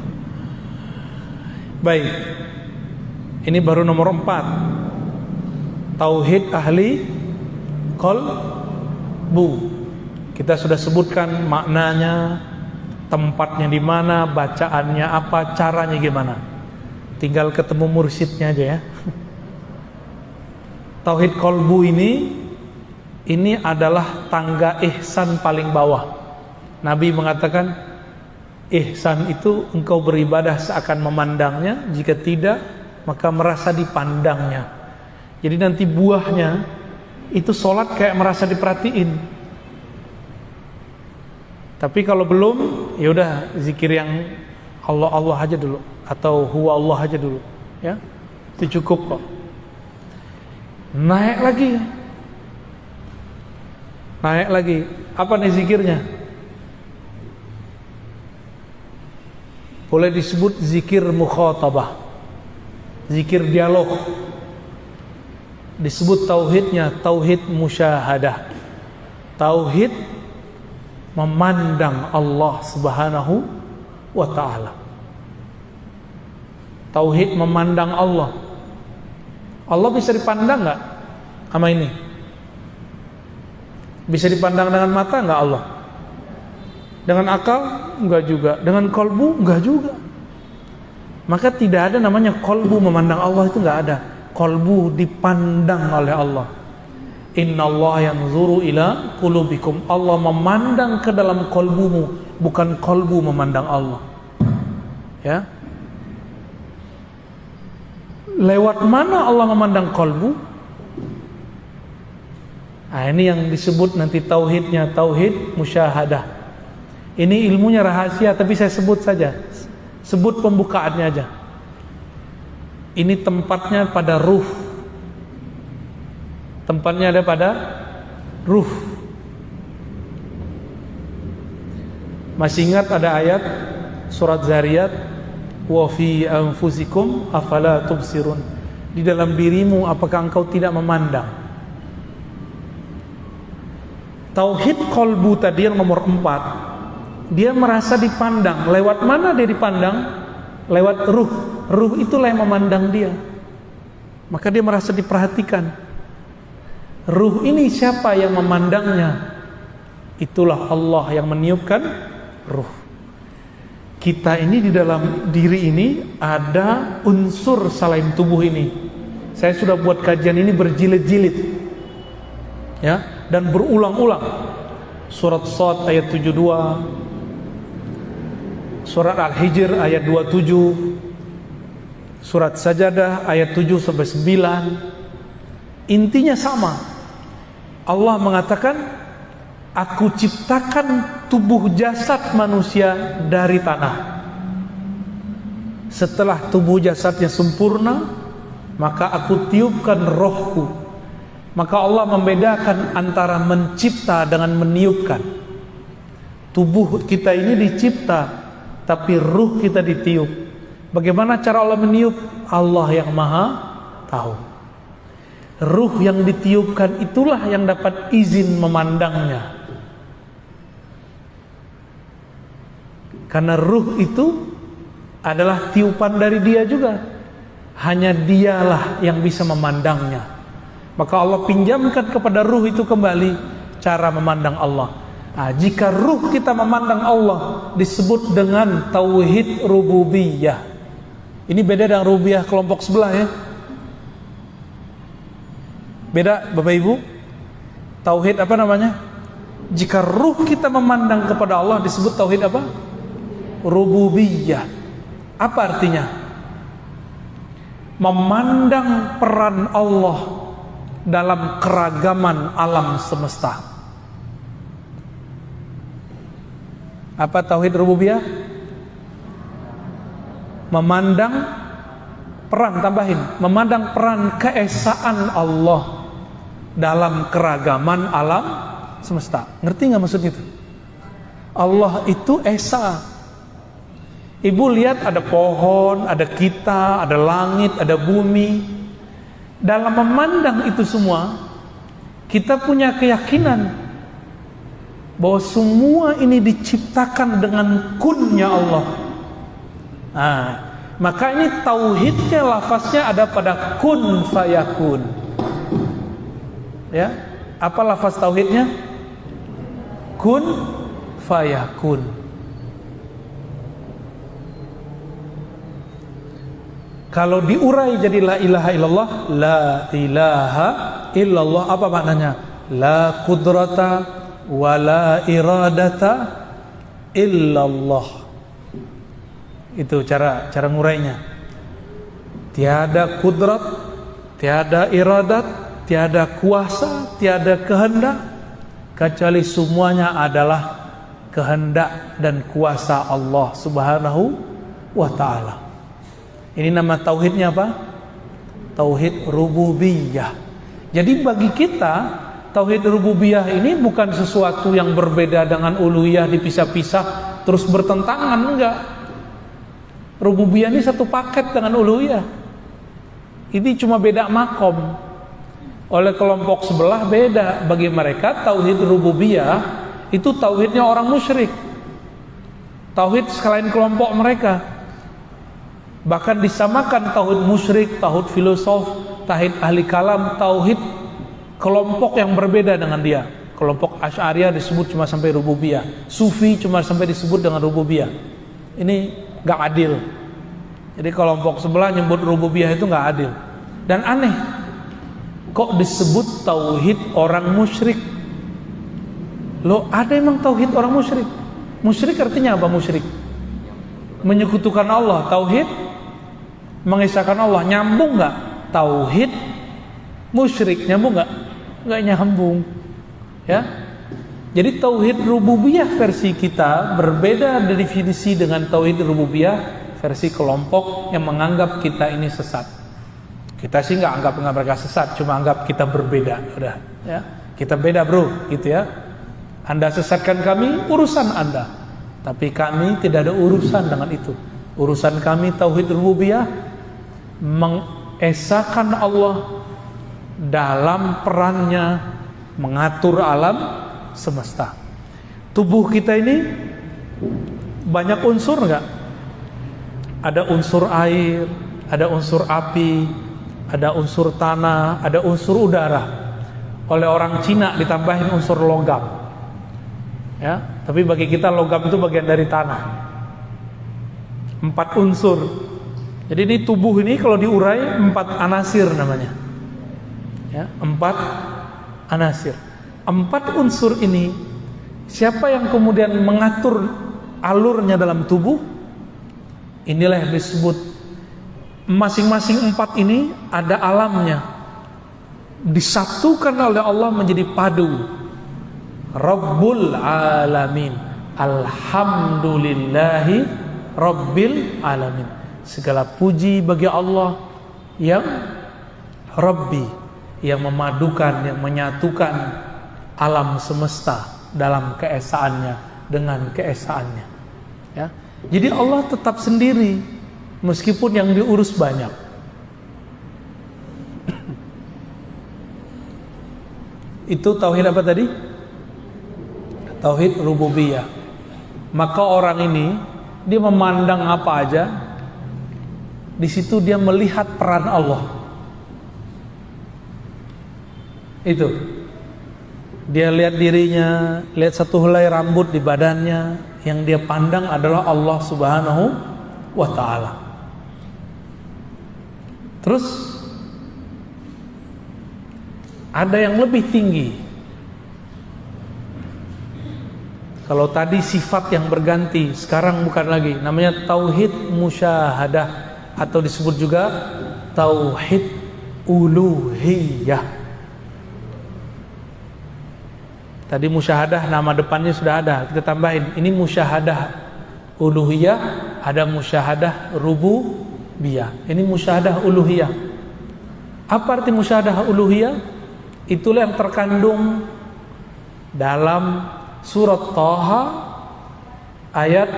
Baik. Ini baru nomor 4. Tauhid ahli qalbu. Kita sudah sebutkan maknanya, tempatnya di mana, bacaannya apa, caranya gimana. Tinggal ketemu mursyidnya aja ya. Tauhid qalbu ini adalah tangga ihsan paling bawah. Nabi mengatakan, ihsan itu engkau beribadah seakan memandangnya, jika tidak maka merasa dipandangnya. Jadi nanti buahnya itu sholat kayak merasa diperhatiin. Tapi kalau belum, ya udah zikir yang Allah Allah aja dulu, atau huwa Allah aja dulu, ya itu cukup kok. Naik lagi, apa nih zikirnya? Boleh disebut zikir mukhatabah, zikir dialog. Disebut tauhidnya tauhid musyahadah, tauhid memandang Allah Subhanahu wa ta'ala. Tauhid memandang Allah. Allah bisa dipandang nggak sama ini? Bisa dipandang dengan mata nggak Allah? Dengan akal? Enggak juga. Dengan kolbu? Enggak juga. Maka tidak ada namanya kolbu memandang Allah, itu enggak ada. Kolbu dipandang oleh Allah. Innallaha yanzuru ila qulubikum. Allah memandang ke dalam kolbumu, bukan kolbu memandang Allah. Ya. Lewat mana Allah memandang kolbu? Nah, ini yang disebut nanti tauhidnya tauhid musyahadah. Ini ilmunya rahasia, tapi saya sebut saja. Sebut pembukaannya aja. Ini tempatnya pada ruh. Tempatnya ada pada ruh. Masih ingat ada ayat surat Zariyat, wa fi anfusikum afala tubsirun. Di dalam dirimu apakah engkau tidak memandang? Tauhid qalbu tadi yang nomor 4, dia merasa dipandang. Lewat mana dia dipandang? Lewat ruh. Ruh itulah yang memandang dia. Maka dia merasa diperhatikan. Ruh ini siapa yang memandangnya? Itulah Allah yang meniupkan ruh. Kita ini di dalam diri ini ada unsur selain tubuh ini. Saya sudah buat kajian ini berjilid-jilid, ya, dan berulang-ulang. Surat Shad ayat 72, surat Al-Hijr ayat 27, surat Sajadah ayat 7 sampai 9. Intinya sama. Allah mengatakan, aku ciptakan tubuh jasad manusia dari tanah. Setelah tubuh jasadnya sempurna, maka aku tiupkan rohku. Maka Allah membedakan antara mencipta dengan meniupkan. Tubuh kita ini dicipta, tapi ruh kita ditiup. Bagaimana cara Allah meniup? Allah yang maha tahu. Ruh yang ditiupkan itulah yang dapat izin memandangnya. Karena ruh itu adalah tiupan dari dia juga. Hanya dialah yang bisa memandangnya. Maka Allah pinjamkan kepada ruh itu kembali cara memandang Allah. Nah, jika ruh kita memandang Allah, disebut dengan tauhid rububiyah. Ini beda dengan rububiyah kelompok sebelah ya. Beda Bapak Ibu. Tauhid apa namanya? Jika ruh kita memandang kepada Allah disebut tauhid apa? Rububiyah. Apa artinya? Memandang peran Allah dalam keragaman alam semesta. Apa tauhid rububiyah? Memandang peran, tambahin, memandang peran keesaan Allah dalam keragaman alam semesta. Ngerti nggak maksud itu? Allah itu esa. Ibu lihat ada pohon, ada kita, ada langit, ada bumi. Dalam memandang itu semua, kita punya keyakinan bahwa semua ini diciptakan dengan kunnya Allah. Nah, Maka ini tauhidnya, lafaznya ada pada kun fayakun. Ya, apa lafaz tauhidnya? Kun fayakun. Kalau diurai jadi la ilaha illallah, la ilaha illallah, apa maknanya? La qudrata wa la iradata illallah. Itu cara ngurainya. Tiada kudrat, tiada iradat, tiada kuasa, tiada kehendak, kecuali semuanya adalah kehendak dan kuasa Allah Subhanahu wa ta'ala. Ini nama tauhidnya apa? Tauhid rububiyah. Jadi bagi kita tauhid rububiyah ini bukan sesuatu yang berbeda dengan uluhiyah, dipisah-pisah terus bertentangan, enggak. Rububiyah ini satu paket dengan uluhiyah. Ini cuma beda makom. Oleh kelompok sebelah beda. Bagi mereka tauhid rububiyah itu tauhidnya orang musyrik, tauhid selain kelompok mereka. Bahkan disamakan tauhid musyrik, tauhid filosof, tauhid ahli kalam, tauhid kelompok yang berbeda dengan dia. Kelompok Asy'ariyah disebut cuma sampai rububiyah, Sufi cuma sampai disebut dengan rububiyah. Ini gak adil. Jadi kelompok sebelah nyebut rububiyah itu gak adil. Dan aneh, kok disebut tauhid orang musyrik? Loh, ada emang tauhid orang musyrik? Musyrik artinya apa musyrik? Menyekutukan Allah. Tauhid mengisahkan Allah. Nyambung gak? Tauhid musyrik nyambung gak? Gak nyambung. Ya. Jadi tauhid rububiyah versi kita berbeda definisi dengan tauhid rububiyah versi kelompok yang menganggap kita ini sesat. Kita sih nggak anggap mereka sesat, cuma anggap kita berbeda. Udah, ya. Kita beda, bro, gitu ya. Anda sesatkan kami, urusan Anda. Tapi kami tidak ada urusan dengan itu. Urusan kami tauhid rububiyah, mengesahkan Allah dalam perannya mengatur alam semesta. Tubuh kita ini banyak unsur enggak? Ada unsur air, ada unsur api, ada unsur tanah, ada unsur udara. Oleh orang Cina ditambahin unsur logam. Ya, tapi bagi kita logam itu bagian dari tanah. 4 unsur. Jadi ini tubuh ini kalau diurai 4 anasir namanya. Ya, 4 anasir. 4 unsur ini, siapa yang kemudian mengatur alurnya dalam tubuh? Inilah yang disebut, masing-masing 4 ini ada alamnya, disatukan oleh Allah menjadi padu. Rabbul alamin, alhamdulillahi rabbil alamin. Segala puji bagi Allah yang Rabbi, yang memadukan, yang menyatukan alam semesta dalam keesaannya dengan keesaannya. Ya. Jadi Allah tetap sendiri meskipun yang diurus banyak. Itu tauhid apa tadi? Tauhid rububiyah. Maka orang ini dia memandang apa aja, di situ dia melihat peran Allah. Itu. Dia lihat dirinya, lihat satu helai rambut di badannya, yang dia pandang adalah Allah Subhanahu wa ta'ala. Terus ada yang lebih tinggi. Kalau tadi sifat yang berganti, sekarang bukan lagi, namanya tauhid musyahadah, atau disebut juga tauhid uluhiyah. Tadi musyahadah nama depannya sudah ada, kita tambahin. Ini musyahadah uluhiyah, ada musyahadah rububiyah. Ini musyahadah uluhiyah. Apa arti musyahadah uluhiyah? Itulah yang terkandung dalam surat Thaha ayat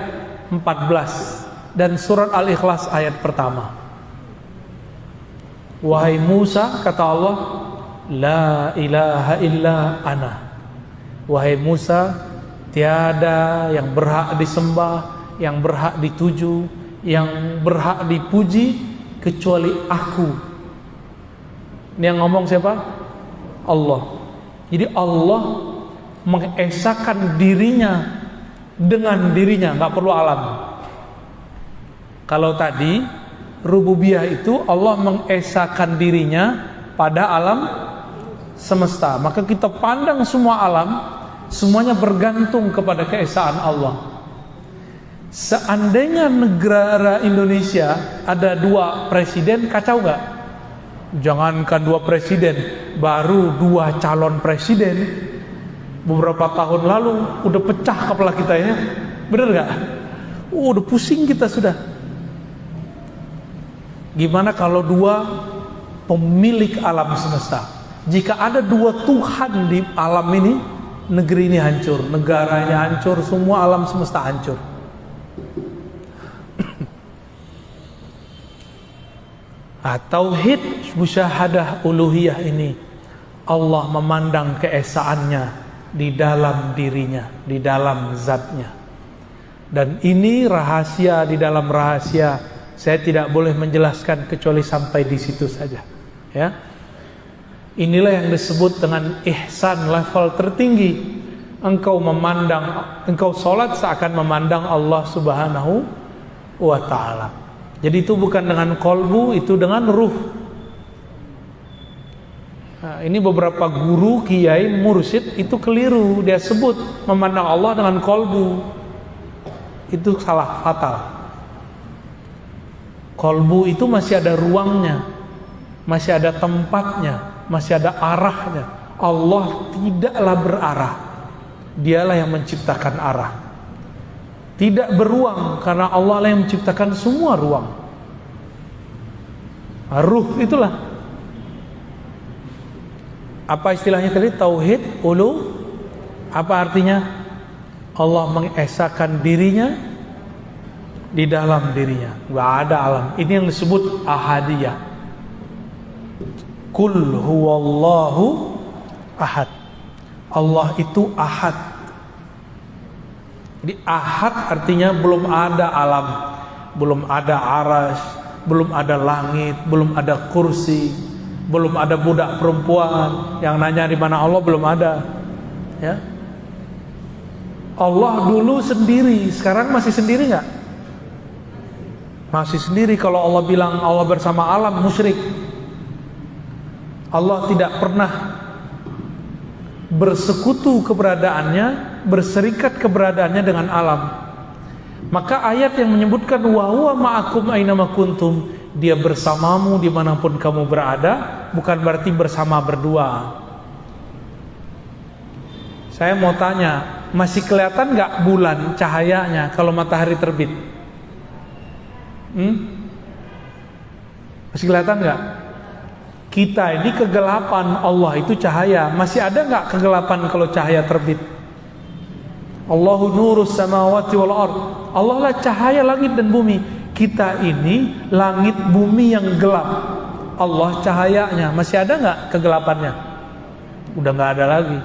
14 dan surat Al-Ikhlas ayat pertama. Wahai Musa, kata Allah, la ilaha illa ana. Wahai Musa, tiada yang berhak disembah, yang berhak dituju, yang berhak dipuji kecuali aku. Ini yang ngomong siapa? Allah. Jadi Allah mengesahkan dirinya dengan dirinya, nggak perlu alam. Kalau tadi rububiyah itu Allah mengesahkan dirinya pada alam semesta, maka kita pandang semua alam, semuanya bergantung kepada keesaan Allah. Seandainya negara Indonesia ada 2 presiden, kacau nggak? Jangankan 2 presiden, baru 2 calon presiden beberapa tahun lalu udah pecah kepala kita ya, bener nggak? Udah pusing kita sudah. Gimana kalau 2 pemilik alam semesta? Jika ada 2 Tuhan di alam ini, negeri ini hancur, negara ini hancur, semua alam semesta hancur. Tauhid musyahadah uluhiyah ini, Allah memandang keesaannya di dalam dirinya, di dalam zatnya. Dan ini rahasia di dalam rahasia, saya tidak boleh menjelaskan kecuali sampai di situ saja, ya. Inilah yang disebut dengan ihsan, level tertinggi. Engkau memandang, engkau sholat seakan memandang Allah Subhanahu wa ta'ala. Jadi itu bukan dengan kolbu, itu dengan ruh. Nah, ini beberapa guru, kiai, mursyid itu keliru. Dia sebut memandang Allah dengan kolbu. Itu salah fatal. Kolbu itu masih ada ruangnya, masih ada tempatnya, masih ada arahnya. Allah tidaklah berarah. Dialah yang menciptakan arah. Tidak beruang, karena Allah lah yang menciptakan semua ruang. Ruh itulah. Apa istilahnya tadi? Tauhid ulu. Apa artinya? Allah mengesahkan dirinya di dalam dirinya. Gak ada alam. Ini yang disebut ahadiyah. Kul huwallahu ahad. Allah itu ahad. Jadi ahad artinya belum ada alam, belum ada arasy, belum ada langit, belum ada kursi, belum ada budak perempuan yang nanya di mana Allah, belum ada. Ya. Allah dulu sendiri, sekarang masih sendiri nggak? Masih sendiri. Kalau Allah bilang Allah bersama alam, musyrik. Allah tidak pernah bersekutu keberadaannya, berserikat keberadaannya dengan alam. Maka ayat yang menyebutkan wa huwa ma'akum ainama kuntum, dia bersamamu dimanapun kamu berada, bukan berarti bersama berdua. Saya mau tanya, masih kelihatan nggak bulan cahayanya kalau matahari terbit? Masih kelihatan nggak? Kita ini kegelapan, Allah itu cahaya. Masih ada nggak kegelapan kalau cahaya terbit? Allahu nurus samawati wal ard. Allah lah cahaya langit dan bumi. Kita ini langit bumi yang gelap. Allah cahayanya. Masih ada nggak kegelapannya? Udah nggak ada lagi.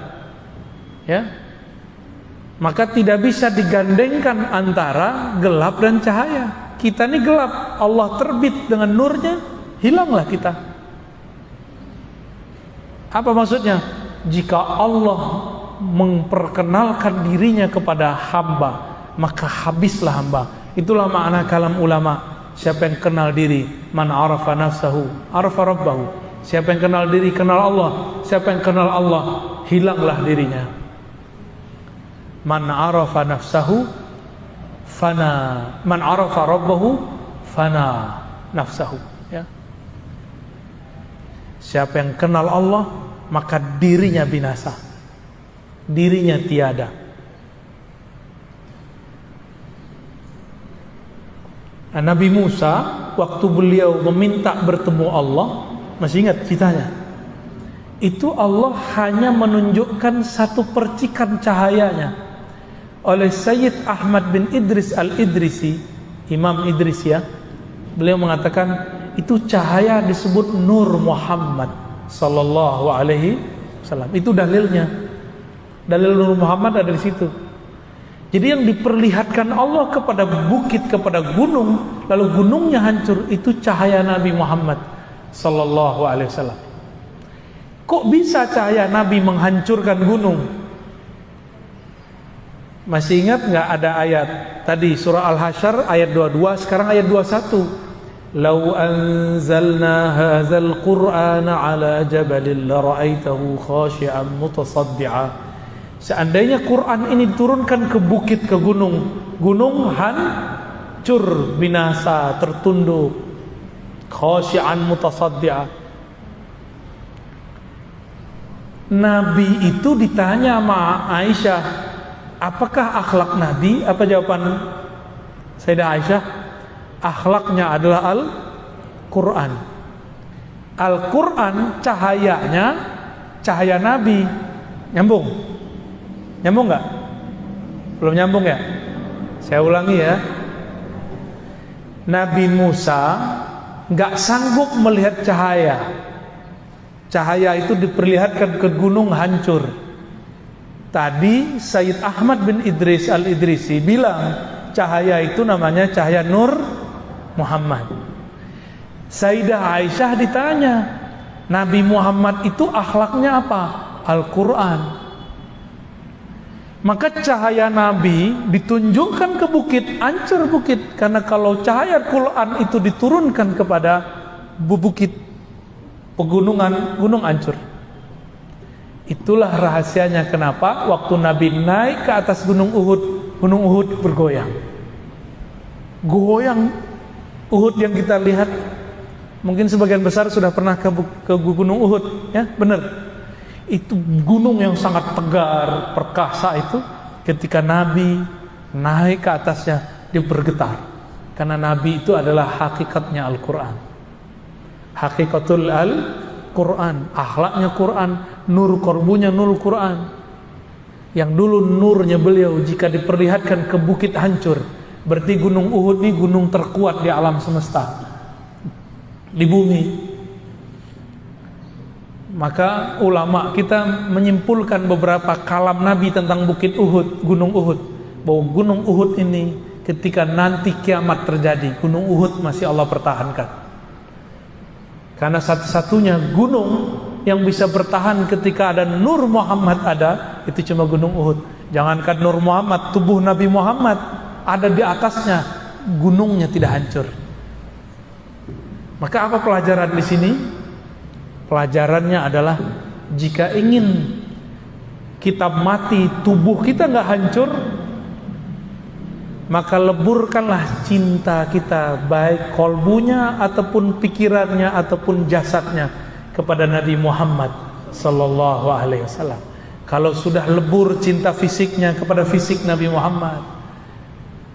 Ya. Maka tidak bisa digandengkan antara gelap dan cahaya. Kita ini gelap, Allah terbit dengan nurnya, hilanglah kita. Apa maksudnya? Jika Allah memperkenalkan dirinya kepada hamba, maka habislah hamba. Itulah makna kalam ulama. Siapa yang kenal diri, man arafa nafsahu arafa rabbahu. Siapa yang kenal diri, kenal Allah. Siapa yang kenal Allah, hilanglah dirinya. Man arafa nafsahu fana, man arafa rabbahu fana nafsahu. Ya. Siapa yang kenal Allah, maka dirinya binasa, dirinya tiada. Nah, Nabi Musa waktu beliau meminta bertemu Allah, masih ingat ceritanya? Itu Allah hanya menunjukkan satu percikan cahayanya. Oleh Sayyid Ahmad bin Idris al-Idrisi, Imam Idris ya, beliau mengatakan itu cahaya disebut Nur Muhammad sallallahu alaihi wasallam. Itu dalilnya. Dalil Nur Muhammad ada di situ. Jadi yang diperlihatkan Allah kepada bukit, kepada gunung, lalu gunungnya hancur, itu cahaya Nabi Muhammad sallallahu alaihi wasallam. Kok bisa cahaya Nabi menghancurkan gunung? Masih ingat nggak ada ayat tadi surah Al-Hasyr ayat 22, sekarang ayat 21. Lau anzalna hadzal qur'ana ala jabalin la ra'aitahu khashi'an mutasaddi'a. Seandainya Quran ini diturunkan ke bukit, ke gunung, gunung hancur, binasa, tertunduk, khashi'an mutasaddi'a. Nabi itu ditanya sama Aisyah, apakah akhlak Nabi? Apa jawaban Sayyidah Aisyah? Akhlaknya adalah Al-Quran. Al-Quran cahayanya cahaya Nabi. Nyambung? Nyambung nggak? Belum nyambung ya? Saya ulangi ya. Nabi Musa nggak sanggup melihat cahaya. Cahaya itu diperlihatkan ke gunung hancur. Tadi Sayyid Ahmad bin Idris Al-Idrisi bilang cahaya itu namanya cahaya Nur Muhammad. Sayyidah Aisyah ditanya, Nabi Muhammad itu akhlaknya apa? Al-Quran. Maka cahaya Nabi ditunjukkan ke bukit, hancur bukit. Karena kalau cahaya Quran itu diturunkan kepada bukit, pegunungan, gunung hancur. Itulah rahasianya kenapa waktu Nabi naik ke atas gunung Uhud bergoyang. Goyang Uhud yang kita lihat, mungkin sebagian besar sudah pernah ke gunung Uhud, ya, benar. Itu gunung yang sangat tegar, perkasa itu, ketika Nabi naik ke atasnya, dia bergetar. Karena Nabi itu adalah hakikatnya Al-Quran. Hakikatul Al-Quran, akhlaknya Quran, nur korbunya nur Quran. Yang dulu nurnya beliau jika diperlihatkan ke bukit hancur, berarti gunung Uhud ini gunung terkuat di alam semesta, di bumi. Maka ulama kita menyimpulkan beberapa kalam Nabi tentang bukit Uhud, gunung Uhud, bahwa gunung Uhud ini ketika nanti kiamat terjadi, gunung Uhud masih Allah pertahankan. Karena satu-satunya gunung yang bisa bertahan ketika ada Nur Muhammad ada, itu cuma gunung Uhud. Jangankan Nur Muhammad, tubuh Nabi Muhammad ada di atasnya, gunungnya tidak hancur. Maka apa pelajaran di sini? Pelajarannya adalah jika ingin kita mati, tubuh kita nggak hancur, maka leburkanlah cinta kita, baik kolbunya ataupun pikirannya ataupun jasadnya kepada Nabi Muhammad sallallahu alaihi wasallam. Kalau sudah lebur cinta fisiknya kepada fisik Nabi Muhammad,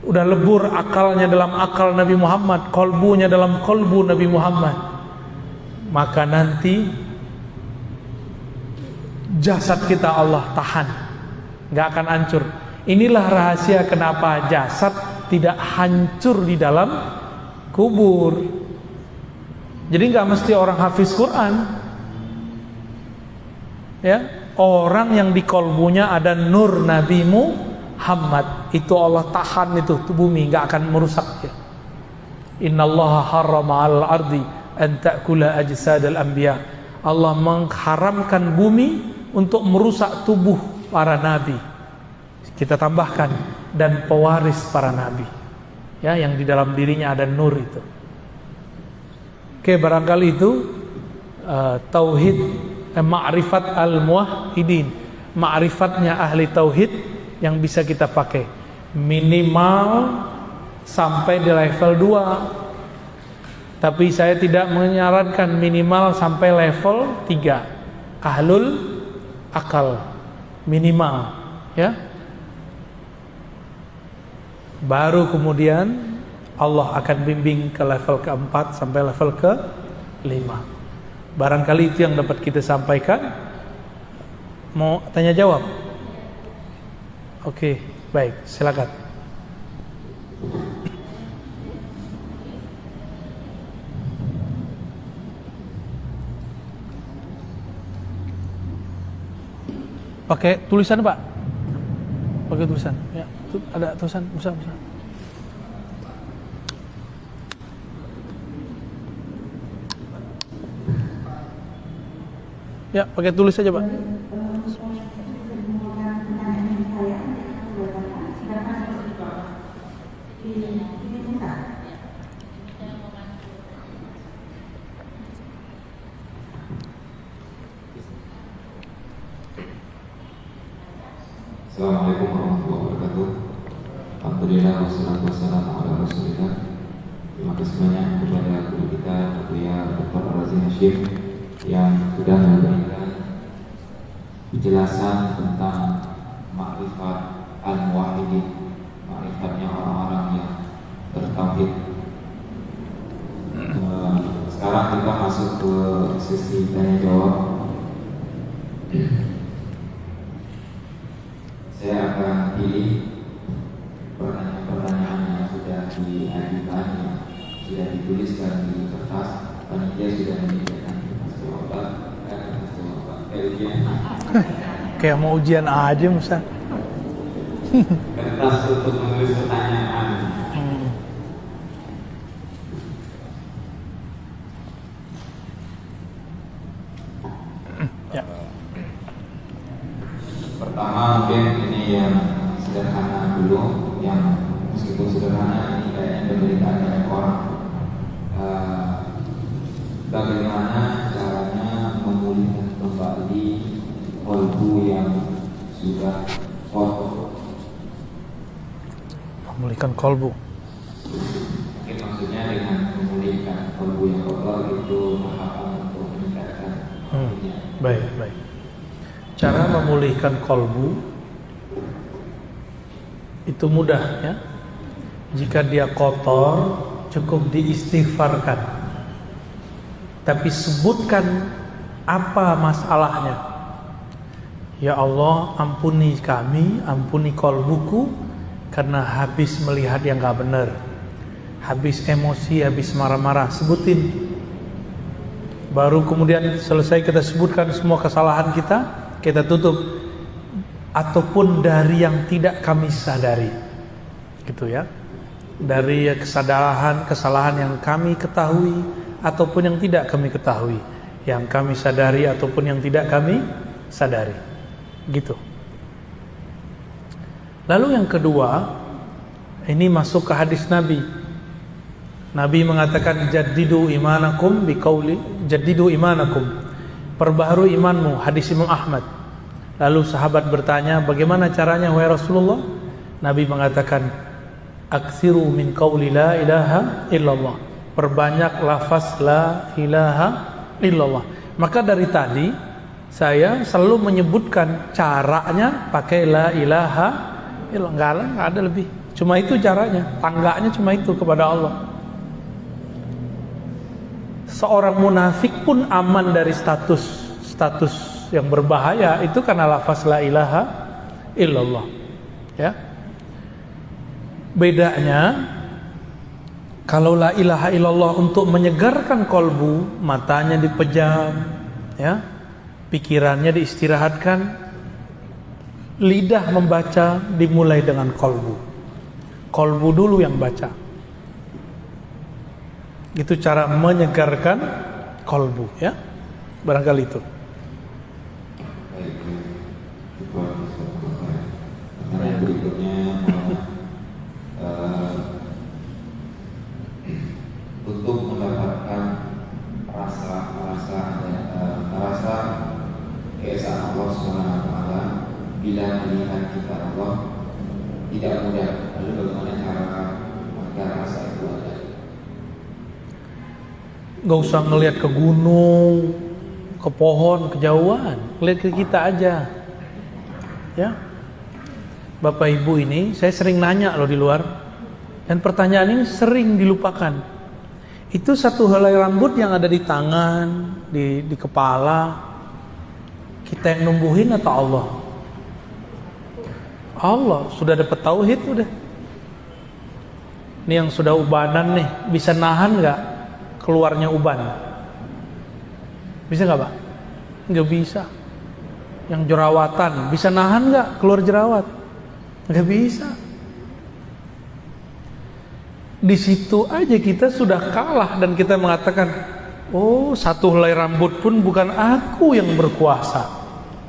udah lebur akalnya dalam akal Nabi Muhammad, kolbunya dalam kolbu Nabi Muhammad, maka nanti jasad kita Allah tahan, nggak akan hancur. Inilah rahasia kenapa jasad tidak hancur di dalam kubur. Jadi nggak mesti orang hafiz Quran, ya, orang yang di kolbunya ada nur Nabi Muhammad, itu Allah tahan itu bumi, nggak akan merusak ya. Innallaha harrama 'alal ardi an ta'kula ajsadal anbiya. Allah mengharamkan bumi untuk merusak tubuh para nabi. Kita tambahkan dan pewaris para nabi, ya, yang di dalam dirinya ada nur itu. Oke, barangkali itu tauhid, ma'rifat al-muwahhidin, ma'rifatnya ahli tauhid yang bisa kita pakai. Minimal sampai di level 2. Tapi saya tidak menyarankan minimal sampai level 3. Ahlul akal minimal, ya. Baru kemudian Allah akan bimbing ke level ke-4 sampai level ke-5. Barangkali itu yang dapat kita sampaikan. Mau tanya jawab? Oke, baik, silakan. Pakai tulisan, Pak? Pakai tulisan, ya. ada tulisan Musa. Ya, pakai tulis saja, Pak. Assalamualaikum warahmatullahi wabarakatuh. Alhamdulillah wassalatu wassalamu ala Rasulillah. Terima kasih banyak kepada guru kita Buya Dr. Ar-Razi Hashim yang sudah memberikan penjelasan tentang makrifat al-muwahhidin, makrifatnya orang-orang yang bertauhid. Sekarang kita masuk ke sesi tanya jawab. Saya akan pilih pertanyaan-pertanyaan yang sudah diajukan, yang sudah dituliskan di kertas. Panitia sudah menyediakan kertas jawaban. Kayak ujian. Kayak mau ujian aja, Musa. Kertas untuk menulis pertanyaan. Ya. Pertama mungkin ini yang sederhana dulu, yang meskipun sederhana ini kayaknya penderitaan banyak orang. Bagaimana caranya memulihkan kembali kolbu yang sudah kotor? Memulihkan kolbu. Mungkin maksudnya dengan memulihkan kolbu yang kotor itu tahapan untuk meningkatkan kolbunya. Baik. Cara memulihkan kolbu itu mudah, ya. Jika dia kotor, cukup diistighfarkan. Tapi sebutkan apa masalahnya. Ya Allah, ampuni kami, ampuni kolbuku, karena habis melihat yang gak benar, habis emosi, habis marah-marah. Sebutin. Baru kemudian selesai kita sebutkan semua kesalahan kita tutup. Ataupun dari yang tidak kami sadari, gitu ya. Dari kesalahan yang kami ketahui ataupun yang tidak kami ketahui, yang kami sadari ataupun yang tidak kami sadari, gitu. Lalu yang kedua, ini masuk ke hadis Nabi. Nabi mengatakan jaddidu imanakum biqauli jaddidu imanakum, perbaharui imanmu, hadis Imam Ahmad. Lalu sahabat bertanya, bagaimana caranya wahai Rasulullah? Nabi mengatakan, aksiru min qauli la ilaha illallah, perbanyak lafaz la ilaha illallah. Maka dari tadi saya selalu menyebutkan caranya pakai la ilaha illallah. Enggak ada lebih. Cuma itu caranya, tangganya cuma itu kepada Allah. Seorang munafik pun aman dari status yang berbahaya itu karena lafaz la ilaha illallah, ya. Bedanya kalau la ilaha illallah untuk menyegarkan kolbu, matanya dipejam, ya, pikirannya diistirahatkan, lidah membaca dimulai dengan kolbu dulu yang baca. Itu cara menyegarkan kolbu, ya, barangkali itu. Pertanyaan berikutnya, untuk mendapatkan rasa keesaan Allah SWT bila melihat kita Allah tidak mudah. Lalu bagaimana cara agar rasa itu ada? Gak usah ngelihat ke gunung, ke pohon, kejauhan, ngelihat ke kita aja, ya. Bapak Ibu ini saya sering nanya loh di luar, dan pertanyaan ini sering dilupakan. Itu satu helai rambut yang ada di tangan, di kepala, kita yang numbuhin atau Allah? Allah. Sudah dapat tauhid udah. Ini yang sudah ubanan nih, bisa nahan gak keluarnya uban? Bisa gak Pak? Gak bisa. Yang jerawatan, bisa nahan gak keluar jerawat? Gak bisa. Di situ aja kita sudah kalah dan kita mengatakan, oh, satu helai rambut pun bukan aku yang berkuasa,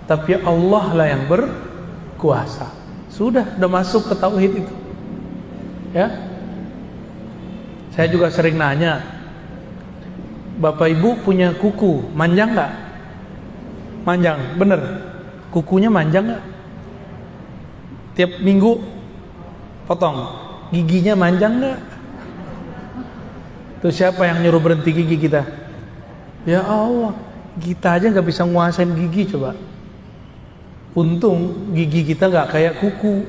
tapi Allah lah yang berkuasa. Sudah masuk ke tauhid itu. Ya. Saya juga sering nanya, Bapak Ibu punya kuku, manjang nggak? Manjang, bener. Kukunya manjang nggak? Tiap minggu potong. Giginya manjang nggak? Tuh siapa yang nyuruh berhenti gigi kita? Ya Allah, kita aja nggak bisa nguasain gigi coba. Untung gigi kita nggak kayak kuku.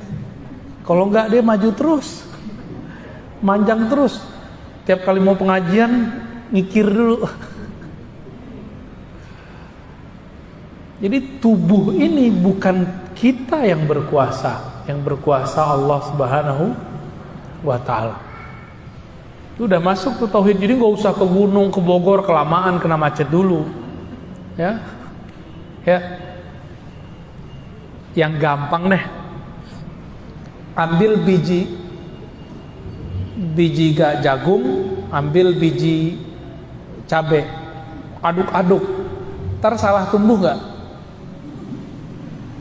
Kalau nggak dia maju terus, manjang terus. Tiap kali mau pengajian ngikir dulu. Jadi tubuh ini bukan kita yang berkuasa, yang berkuasa Allah Subhanahu wa Ta'ala. Itu udah masuk tuh tauhid. Jadi nggak usah ke gunung, ke Bogor, kelamaan kena macet dulu. Ya, ya. Yang gampang deh. Ambil biji jagung, ambil biji cabai, aduk-aduk. Ntar salah tumbuh nggak?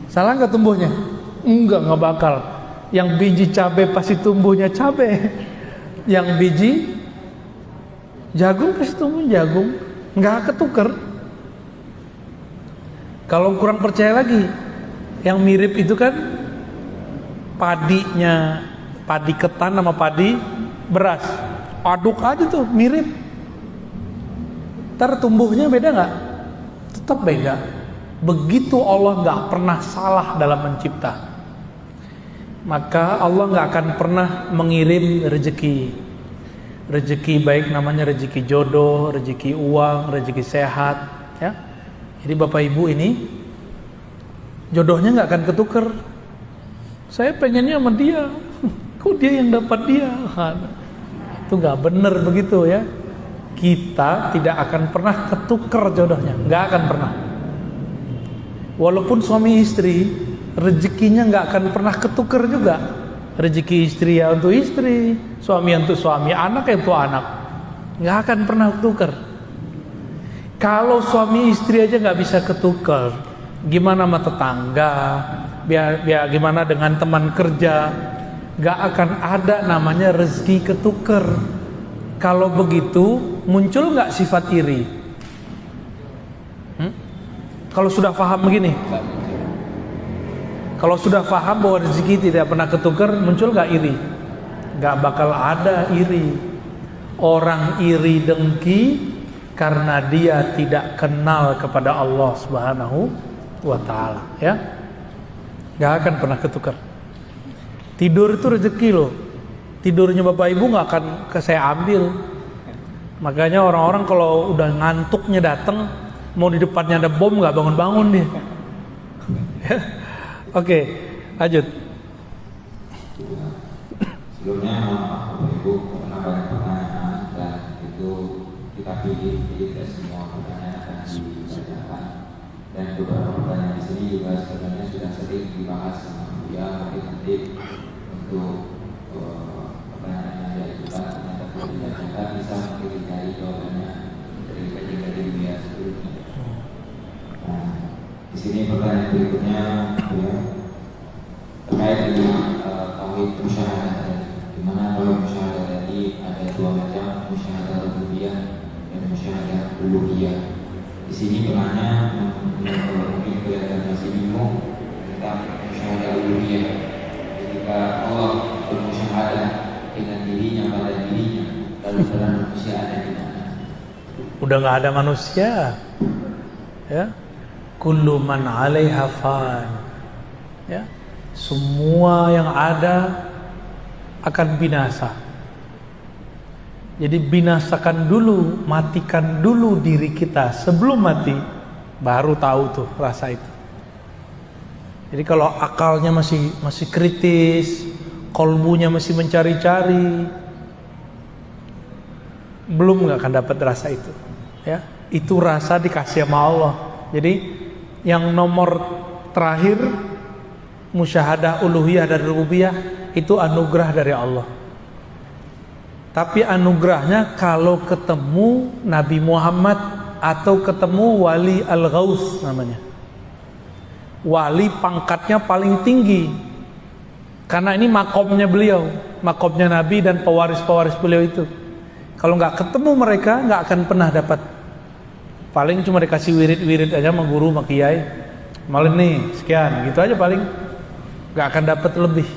Salah nggak tumbuhnya? Nggak bakal. Yang biji cabai pasti tumbuhnya cabai. Yang biji jagung pasti tumbuh jagung, nggak ketuker. Kalau kurang percaya lagi, yang mirip itu kan padinya, padi ketan sama padi beras, aduk aja tuh mirip. Ntar tumbuhnya beda nggak? Tetap beda. Begitu Allah nggak pernah salah dalam mencipta. Maka Allah nggak akan pernah mengirim rezeki baik namanya rezeki jodoh, rezeki uang, rezeki sehat, ya. Jadi Bapak Ibu ini jodohnya nggak akan ketuker. Saya pengennya sama dia, kok dia yang dapat dia? Itu nggak benar begitu ya. Kita tidak akan pernah ketuker jodohnya, nggak akan pernah. Walaupun suami istri, rezekinya nggak akan pernah ketuker juga. Rezeki istri ya untuk istri, suami untuk suami, anak ya untuk anak, nggak akan pernah ketuker. Kalau suami istri aja nggak bisa ketuker, gimana sama tetangga? Biar gimana dengan teman kerja? Nggak akan ada namanya rezeki ketuker. Kalau begitu muncul nggak sifat iri? Kalau sudah paham begini, kalau sudah paham bahwa rezeki tidak pernah ketukar, muncul gak iri? Gak bakal ada iri. Orang iri dengki karena dia tidak kenal kepada Allah Subhanahu wa Ta'ala, ya. Gak akan pernah ketukar. Tidur itu rezeki loh. Tidurnya Bapak Ibu gak akan saya ambil. Makanya orang-orang kalau udah ngantuknya datang, mau di depannya ada bom gak bangun-bangun dia. Oke, lanjut. Sebelumnya Bapak Ibu karena banyak pertanyaan dan itu kita pilih dari semua pertanyaan akan dibacakan, dan beberapa pertanyaan di sini juga sebenarnya sudah sering dibahas sama beliau, tapi nanti untuk pertanyaan yang diajukan ternyata tidak bisa mungkin dicari jawabannya dari beliau sebelumnya. Nah, di sini pertanyaan berikutnya ya, terkait dengan tauhid musyahadah, di mana kalau musyahadah tadi ada dua macam, musyahadah rububiyah dan musyahadah uluhiyah. Di sini penanya mungkin kelihatan masih bingung tentang musyahadah uluhiyah. Ketika Allah bermusyahadah dengan dirinya pada dirinya, lalu peran manusia ada di mana? Udah nggak ada manusia, ya. Kullu man 'alaiha fan. Ya. Semua yang ada akan binasa. Jadi binasakan dulu, matikan dulu diri kita sebelum mati, baru tahu tuh rasa itu. Jadi kalau akalnya masih kritis, kolbunya masih mencari-cari, belum nggak akan dapat rasa itu. Ya, itu rasa dikasih sama Allah. Jadi yang nomor terakhir musyahadah uluhiyah dan rububiyah itu anugerah dari Allah. Tapi anugerahnya kalau ketemu Nabi Muhammad atau ketemu wali al-ghaus namanya. Wali pangkatnya paling tinggi. Karena ini makomnya beliau, makomnya Nabi dan pewaris-pewaris beliau itu. Kalau nggak ketemu mereka, nggak akan pernah dapat. Paling cuma dikasih wirid-wirid aja sama guru, sama kiai. Malam nih, sekian, gitu aja paling. Nggak akan dapat lebih.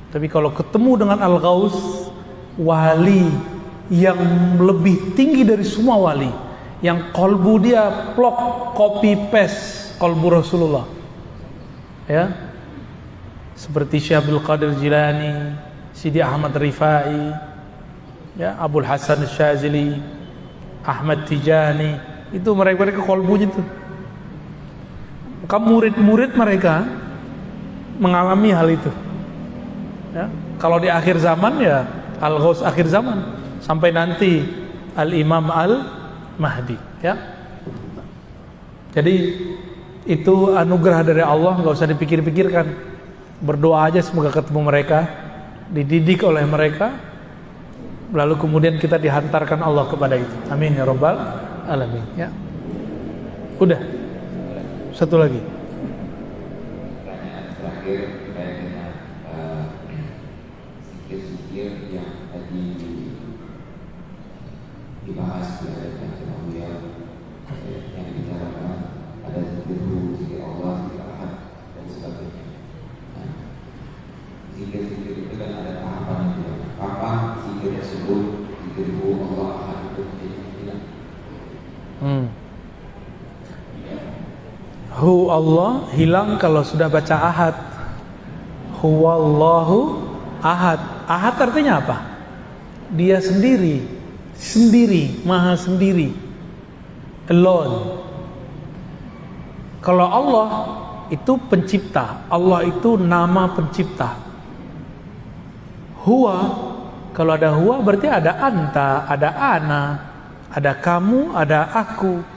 Tapi kalau ketemu dengan al-ghaus, wali yang lebih tinggi dari semua wali, yang kolbu dia plok, copy paste kolbu Rasulullah, ya, seperti Syekh Abdul Qadir Jilani, Sidi Ahmad Rifai, ya, Abul Hasan Syazili, Ahmad Tijani, itu mereka kolbunya tuh. Maka murid-murid mereka mengalami hal itu, ya. Kalau di akhir zaman ya Al-Ghaus akhir zaman, sampai nanti Al-Imam Al-Mahdi, ya. Jadi itu anugerah dari Allah, nggak usah dipikir-pikirkan. Berdoa aja semoga ketemu mereka, dididik oleh mereka, lalu kemudian kita dihantarkan Allah kepada itu. Amin ya rabbal alamin, ya. Udah. Satu lagi. Pertanyaan terakhir terkait dengan zikir-zikir yang tadi dibahas di ayat yang dibicarakan, ada zikir Allah, zikir Ahad dan sebagainya. Nah, zikir-zikir itu kan ada tahapan yang tidak. Kapan zikir tersebut, zikir Allah Ahad itu menjadi tidak? Hu Allah hilang kalau sudah baca ahad. Huwallahu ahad. Ahad artinya apa? Dia sendiri, sendiri, maha sendiri, alone. Kalau Allah itu pencipta, Allah itu nama pencipta. Huwa, kalau ada huwa berarti ada anta, ada ana, ada kamu, ada aku.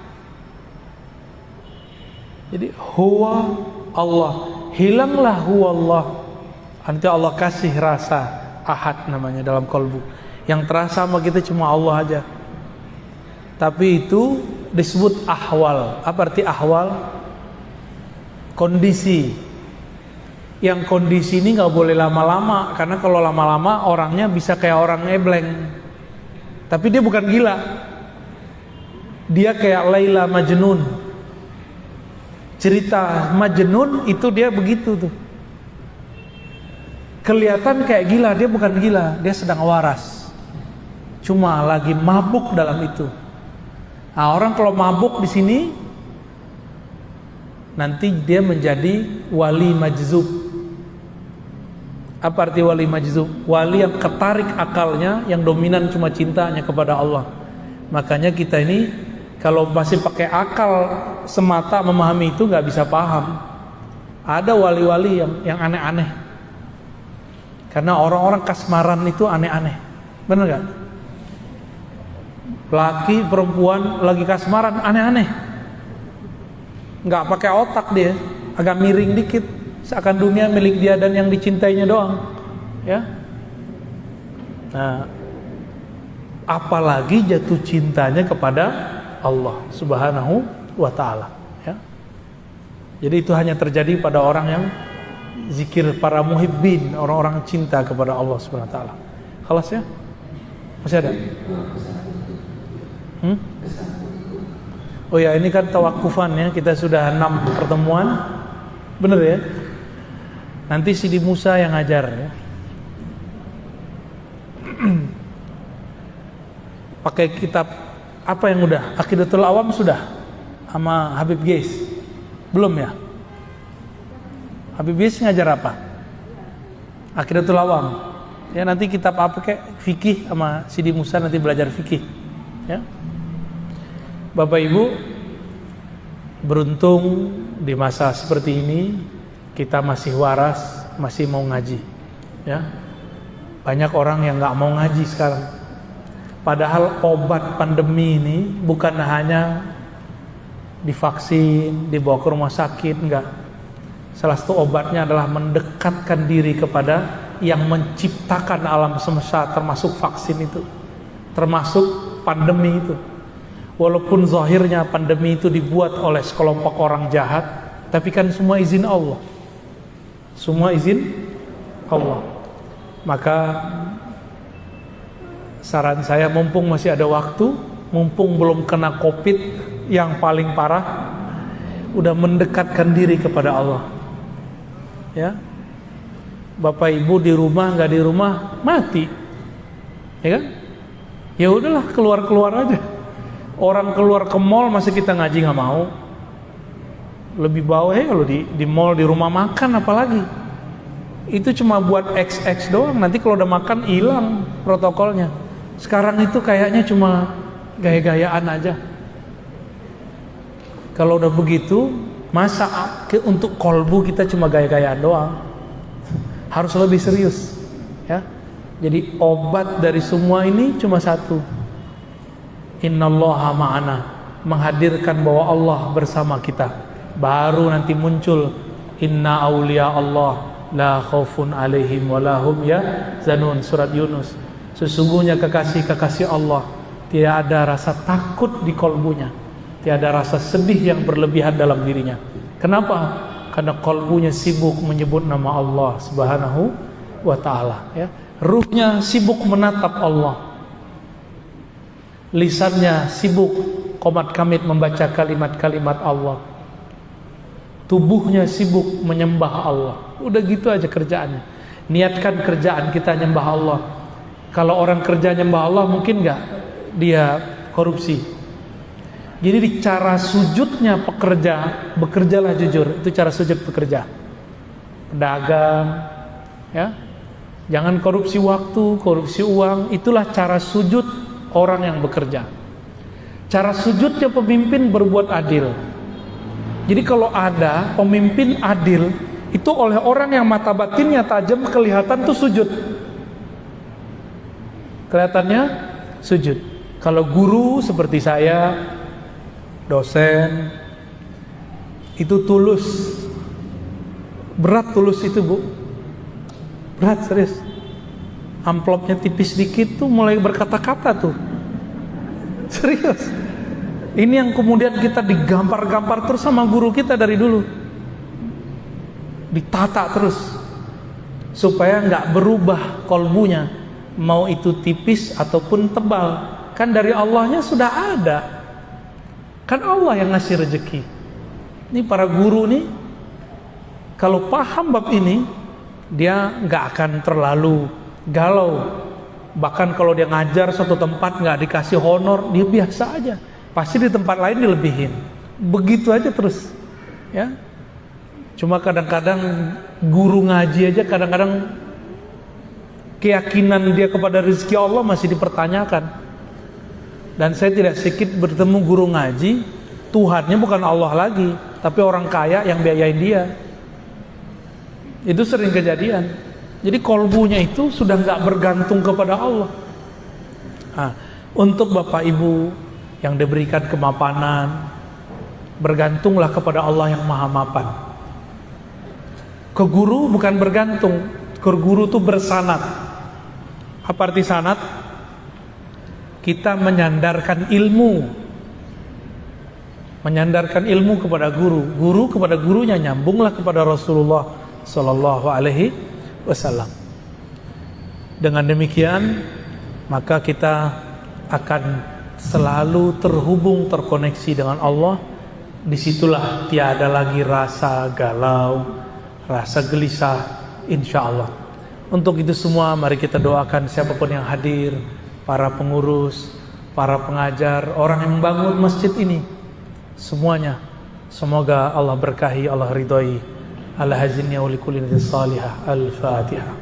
Jadi huwa Allah, hilanglah huwa Allah. Nanti Allah kasih rasa ahad namanya dalam kolbu. Yang terasa sama kita cuma Allah aja. Tapi itu disebut ahwal. Apa arti ahwal? Kondisi. Yang kondisi ini nggak boleh lama-lama, karena kalau lama-lama orangnya bisa kayak orang ngebleng. Tapi dia bukan gila. Dia kayak Laila Majnun. Cerita Majnun itu dia begitu tuh. Kelihatan kayak gila, dia bukan gila, dia sedang waras. Cuma lagi mabuk dalam itu. Nah, orang kalau mabuk di sini nanti dia menjadi wali majzub. Apa arti wali majzub? Wali yang ketarik akalnya, yang dominan cuma cintanya kepada Allah. Makanya kita ini kalau masih pakai akal semata memahami itu nggak bisa paham. Ada wali-wali yang aneh-aneh. Karena orang-orang kasmaran itu aneh-aneh. Benar nggak? Laki perempuan lagi kasmaran aneh-aneh. Nggak pakai otak dia, agak miring dikit. Seakan dunia milik dia dan yang dicintainya doang. Ya. Nah, apalagi jatuh cintanya kepada Allah Subhanahu wa ta'ala, ya. Jadi itu hanya terjadi pada orang yang zikir, para muhibbin, orang-orang cinta kepada Allah Subhanahu wa ta'ala. Khalas ya? Masih ada? Oh ya, ini kan tawakufan ya, kita sudah 6 pertemuan. Bener ya? Nanti Sidi Musa yang ngajar ya. Pakai kitab apa yang udah? Aqidatul Awam sudah sama Habib Geis? Belum ya? Habib Geis ngajar apa? Aqidatul Awam. Ya, nanti kitab apa kayak fikih sama Sidi Musa nanti belajar fikih. Ya. Bapak Ibu, beruntung di masa seperti ini kita masih waras, masih mau ngaji. Ya. Banyak orang yang nggak mau ngaji sekarang. Padahal obat pandemi ini bukan hanya divaksin, dibawa ke rumah sakit, enggak. Salah satu obatnya adalah mendekatkan diri kepada yang menciptakan alam semesta, termasuk vaksin itu, termasuk pandemi itu. Walaupun zahirnya pandemi itu dibuat oleh sekelompok orang jahat, tapi kan semua izin Allah. Semua izin Allah. Maka saran saya, mumpung masih ada waktu, mumpung belum kena COVID yang paling parah, udah mendekatkan diri kepada Allah. Ya, Bapak Ibu di rumah, nggak di rumah, mati, ya kan? Ya udahlah, keluar aja. Orang keluar ke mall masih kita ngaji nggak mau. Lebih bawah ya kalau di mall, di rumah makan apalagi. Itu cuma buat XX doang. Nanti kalau udah makan hilang protokolnya. Sekarang itu kayaknya cuma gaya-gayaan aja. Kalau udah begitu, masa untuk kolbu kita cuma gaya-gayaan doang? Harus lebih serius, ya. Jadi obat dari semua ini cuma satu. Innallaha ma'ana, menghadirkan bahwa Allah bersama kita. Baru nanti muncul inna auliya Allah la khaufun alaihim walahum yahzanun, surat Yunus. Sesungguhnya kekasih-kekasih Allah tidak ada rasa takut di kolbunya, tidak ada rasa sedih yang berlebihan dalam dirinya. Kenapa? Karena kolbunya sibuk menyebut nama Allah Subhanahu wa ta'ala, ya. Ruhnya sibuk menatap Allah, lisannya sibuk qomat kamit membaca kalimat-kalimat Allah, tubuhnya sibuk menyembah Allah. Udah gitu aja kerjaannya. Niatkan kerjaan kita nyembah Allah. Kalau orang kerja nyembah Allah, mungkin nggak dia korupsi. Jadi di cara sujudnya pekerja, bekerjalah jujur. Itu cara sujud pekerja. Pedagang, ya, jangan korupsi waktu, korupsi uang. Itulah cara sujud orang yang bekerja. Cara sujudnya pemimpin berbuat adil. Jadi kalau ada pemimpin adil, itu oleh orang yang mata batinnya tajam, kelihatan tuh sujud. Kelihatannya sujud. Kalau guru seperti saya, dosen, itu tulus. Berat tulus itu, Bu. Berat, serius. Amplopnya tipis dikit tuh mulai berkata-kata tuh. Serius. Ini yang kemudian kita digampar-gampar terus sama guru kita dari dulu. Ditata terus supaya nggak berubah kolbunya, mau itu tipis ataupun tebal. Kan dari Allahnya sudah ada. Kan Allah yang ngasih rezeki. Ini para guru nih, kalau paham bab ini, dia nggak akan terlalu galau. Bahkan kalau dia ngajar satu tempat nggak dikasih honor, dia biasa aja. Pasti di tempat lain dilebihin. Begitu aja terus, ya. Cuma kadang-kadang guru ngaji aja kadang-kadang keyakinan dia kepada rezeki Allah masih dipertanyakan. Dan saya tidak sedikit bertemu guru ngaji, Tuhannya bukan Allah lagi, tapi orang kaya yang biayain dia. Itu sering kejadian. Jadi kolbunya itu sudah nggak bergantung kepada Allah. Nah, untuk Bapak Ibu yang diberikan kemapanan, bergantunglah kepada Allah yang Maha Mapan. Ke guru bukan bergantung, ke guru itu bersanad. Apa arti sanad? Kita menyandarkan ilmu, menyandarkan ilmu kepada guru, guru kepada gurunya, nyambunglah kepada Rasulullah Sallallahu Alaihi Wasallam. Dengan demikian, maka kita akan selalu terhubung, terkoneksi dengan Allah. Disitulah tiada lagi rasa galau, rasa gelisah, insya Allah. Untuk itu semua mari kita doakan siapapun yang hadir, para pengurus, para pengajar, orang yang membangun masjid ini, semuanya, semoga Allah berkahi, Allah ridhoi. Al-hazinnya wa likulli salihah. Al-Fatihah.